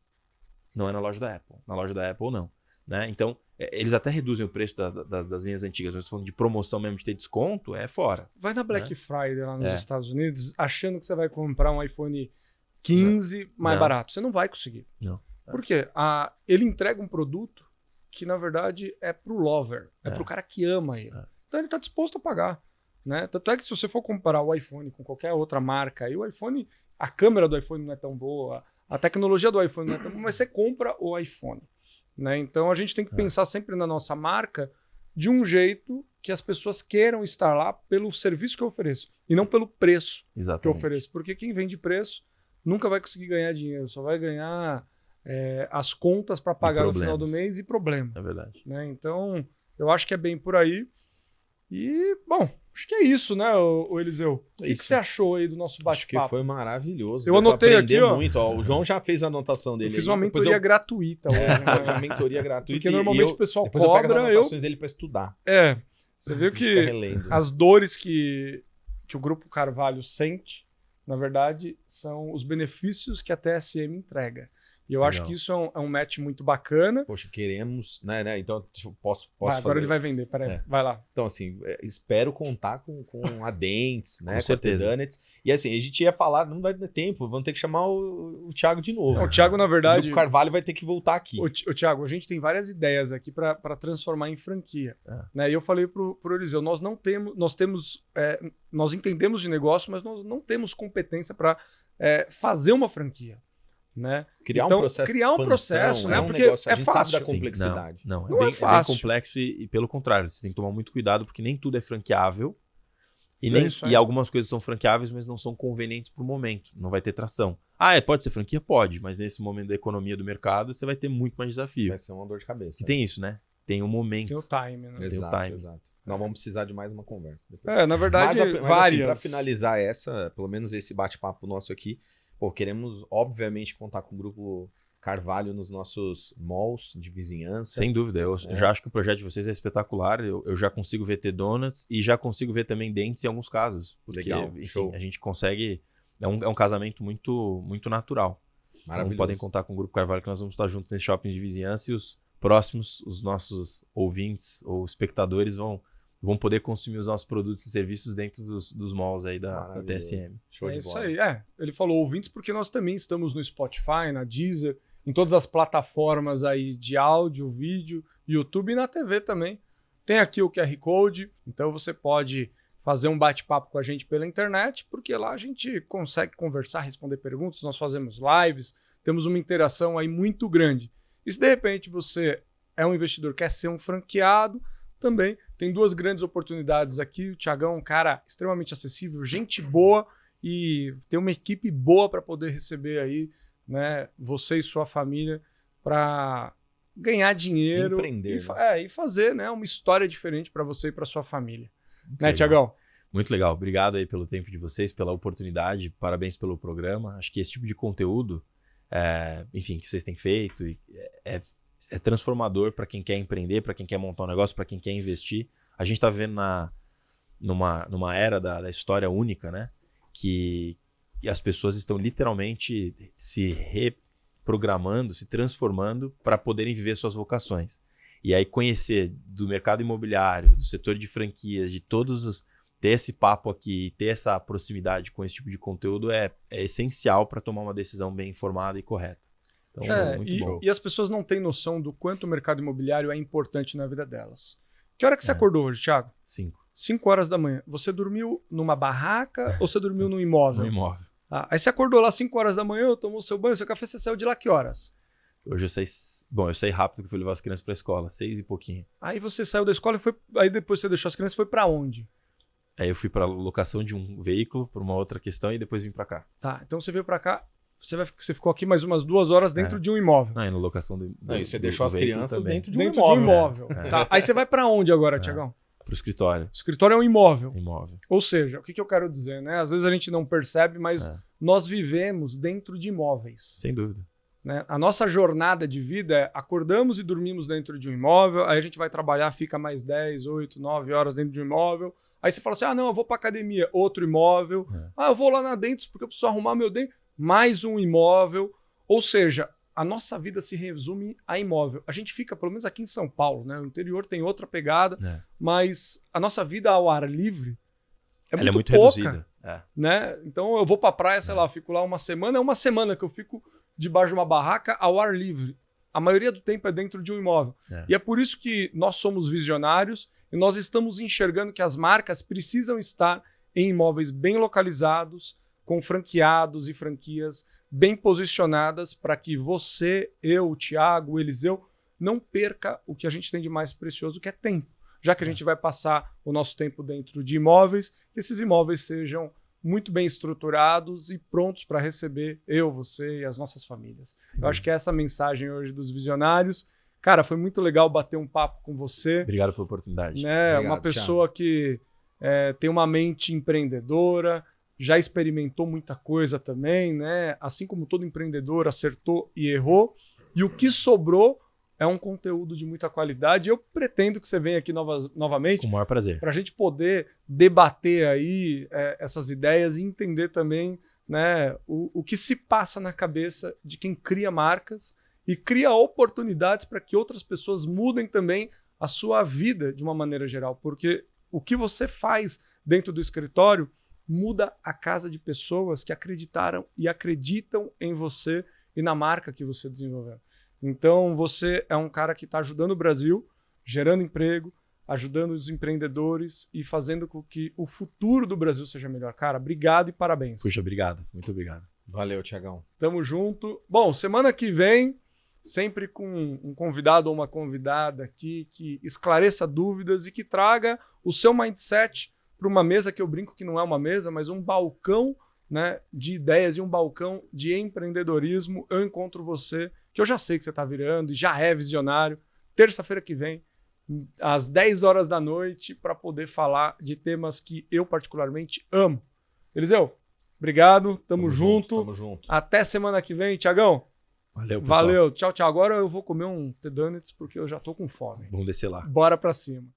Não é na loja da Apple. Na loja da Apple, não. Né? Então, eles até reduzem o preço das linhas antigas, mas falando de promoção mesmo, de ter desconto, é fora. Vai na Black Friday lá nos Estados Unidos, achando que você vai comprar um iPhone 15 mais barato. Você não vai conseguir. Não. Por quê? Ele entrega um produto que, na verdade, é pro lover. É pro cara que ama ele. Então, ele tá disposto a pagar. Né? Tanto é que se você for comparar o iPhone com qualquer outra marca, aí o iPhone, a câmera do iPhone não é tão boa, a tecnologia do iPhone não é tão boa, mas você compra o iPhone. Né? Então, a gente tem que pensar sempre na nossa marca de um jeito que as pessoas queiram estar lá pelo serviço que eu ofereço e não pelo preço que eu ofereço. Porque quem vende preço nunca vai conseguir ganhar dinheiro, só vai ganhar as contas para pagar no final do mês e problema. É verdade. Né? Então, eu acho que é bem por aí. E, bom, acho que é isso, né, o Eliseu? O que você achou aí do nosso bate-papo? Acho que foi maravilhoso. Eu anotei aqui, ó. Muito. O João já fez a anotação dele. Eu fiz uma mentoria gratuita. Uma mentoria gratuita. Porque normalmente o pessoal cobra. Eu pego as anotações dele para estudar. Você viu que as dores que o Grupo Carvalho sente, na verdade, são os benefícios que a TSM entrega. E eu acho que isso é um match muito bacana. Poxa, queremos, né? Então, posso Agora fazer. ele vai vender, peraí. Vai lá. Então, assim, espero contar com a Dentes, né? Com certeza. a Donuts. E assim, a gente ia falar, não vai ter tempo, vamos ter que chamar o Thiago de novo. O Thiago, na verdade... O Carvalho vai ter que voltar aqui. O Thiago, a gente tem várias ideias aqui para transformar em franquia. Né? E eu falei pro Eliseu, nós entendemos de negócio, mas nós não temos competência para fazer uma franquia. Né? Criar um processo, né? Um porque negócio, é a gente fácil. sabe da complexidade. Não, é bem fácil. complexo e pelo contrário, você tem que tomar muito cuidado porque nem tudo é franqueável e, e algumas coisas são franqueáveis, mas não são convenientes para o momento, não vai ter tração. Pode ser franquia? Pode, mas nesse momento da economia do mercado você vai ter muito mais desafio. Vai ser uma dor de cabeça. E tem isso, né? Tem um momento. Tem o time, né? Exato. Nós vamos precisar de mais uma conversa depois. Na verdade, mas várias. Assim, para finalizar pelo menos esse bate-papo nosso aqui, queremos, obviamente, contar com o Grupo Carvalho nos nossos malls de vizinhança. Sem dúvida. Eu já acho que o projeto de vocês é espetacular. Eu já consigo ver T-Donuts e já consigo ver também Dentes em alguns casos. Porque Legal, show. A gente consegue... É um casamento muito, muito natural. Maravilhoso. Então podem contar com o Grupo Carvalho que nós vamos estar juntos nesse shopping de vizinhança e os próximos, os nossos ouvintes ou espectadores vão poder consumir os nossos produtos e serviços dentro dos malls aí da TSM. Show de bola. Isso aí. Ele falou ouvintes porque nós também estamos no Spotify, na Deezer, em todas as plataformas aí de áudio, vídeo, YouTube e na TV também. Tem aqui o QR Code, então você pode fazer um bate-papo com a gente pela internet, porque lá a gente consegue conversar, responder perguntas, nós fazemos lives, temos uma interação aí muito grande. E se de repente você é um investidor, quer ser um franqueado, também tem duas grandes oportunidades aqui. O Thiagão é um cara extremamente acessível, gente boa e tem uma equipe boa para poder receber aí, né, você e sua família para ganhar dinheiro e fazer, né, uma história diferente para você e para sua família. Né, Thiagão? Muito legal. Obrigado aí pelo tempo de vocês, pela oportunidade. Parabéns pelo programa. Acho que esse tipo de conteúdo, enfim, que vocês têm feito é transformador para quem quer empreender, para quem quer montar um negócio, para quem quer investir. A gente está vivendo numa era da história única, né? Que as pessoas estão literalmente se reprogramando, se transformando para poderem viver suas vocações. E aí conhecer do mercado imobiliário, do setor de franquias, de ter esse papo aqui, ter essa proximidade com esse tipo de conteúdo é essencial para tomar uma decisão bem informada e correta. Então, muito bom. E as pessoas não têm noção do quanto o mercado imobiliário é importante na vida delas. Que hora que você acordou hoje, Thiago? 5 horas da manhã. Você dormiu numa barraca ou você dormiu num imóvel? No imóvel. Aí você acordou lá 5 horas da manhã, tomou seu banho, seu café, você saiu de lá que horas? Hoje eu saí rápido que fui levar as crianças para a escola, 6 e pouquinho. Aí você saiu da escola e foi. Aí depois você deixou as crianças e foi para onde? Aí eu fui para locação de um veículo por uma outra questão e depois vim para cá. Tá, então você veio para cá, você ficou aqui mais umas 2 horas dentro de um imóvel. Não, e na locação do e você deixou as crianças também. dentro de um imóvel. Tá, aí você vai para onde agora, Thiagão? Pro escritório. O escritório é um imóvel. Imóvel. Ou seja, o que eu quero dizer, né? Às vezes a gente não percebe, mas nós vivemos dentro de imóveis. Sem dúvida. Né? A nossa jornada de vida é acordamos e dormimos dentro de um imóvel, aí a gente vai trabalhar, fica mais 10, 8, 9 horas dentro de um imóvel. Aí você fala assim, não, eu vou para academia, outro imóvel. Eu vou lá na Dentes porque eu preciso arrumar meu dente, mais um imóvel. Ou seja, a nossa vida se resume a imóvel. A gente fica, pelo menos aqui em São Paulo, né? O interior tem outra pegada, mas a nossa vida ao ar livre é muito pouca, reduzida. Né? Então eu vou para a praia, sei lá, fico lá uma semana, é uma semana que eu fico debaixo de uma barraca ao ar livre. A maioria do tempo é dentro de um imóvel. E é por isso que nós somos visionários e nós estamos enxergando que as marcas precisam estar em imóveis bem localizados, com franqueados e franquias bem posicionadas para que você, eu, o Thiago, o Eliseu, não perca o que a gente tem de mais precioso, que é tempo. Já que a gente vai passar o nosso tempo dentro de imóveis, que esses imóveis sejam muito bem estruturados e prontos para receber eu, você e as nossas famílias. Sim. Eu acho que é essa a mensagem hoje dos visionários. Cara, foi muito legal bater um papo com você. Obrigado pela oportunidade. Né? Obrigado, uma pessoa que tem uma mente empreendedora, já experimentou muita coisa também, né? Assim como todo empreendedor acertou e errou. E o que sobrou é um conteúdo de muita qualidade. Eu pretendo que você venha aqui novamente. Com o maior prazer. Para a gente poder debater aí essas ideias e entender também né, o que se passa na cabeça de quem cria marcas e cria oportunidades para que outras pessoas mudem também a sua vida de uma maneira geral. Porque o que você faz dentro do escritório muda a casa de pessoas que acreditaram e acreditam em você e na marca que você desenvolveu. Então, você é um cara que está ajudando o Brasil, gerando emprego, ajudando os empreendedores e fazendo com que o futuro do Brasil seja melhor. Cara, obrigado e parabéns. Puxa, obrigado. Muito obrigado. Valeu, Thiagão. Tamo junto. Bom, semana que vem, sempre com um convidado ou uma convidada aqui que esclareça dúvidas e que traga o seu mindset para uma mesa que eu brinco que não é uma mesa, mas um balcão, né, de ideias e um balcão de empreendedorismo. Eu encontro você, que eu já sei que você está virando e já é visionário, terça-feira que vem, às 10 horas da noite, para poder falar de temas que eu particularmente amo. Eliseu, obrigado, tamo junto. Tamo junto. Até semana que vem, Thiagão. Valeu, pessoal. Valeu, tchau, tchau. Agora eu vou comer um T-Donuts porque eu já tô com fome. Vamos descer lá. Bora pra cima.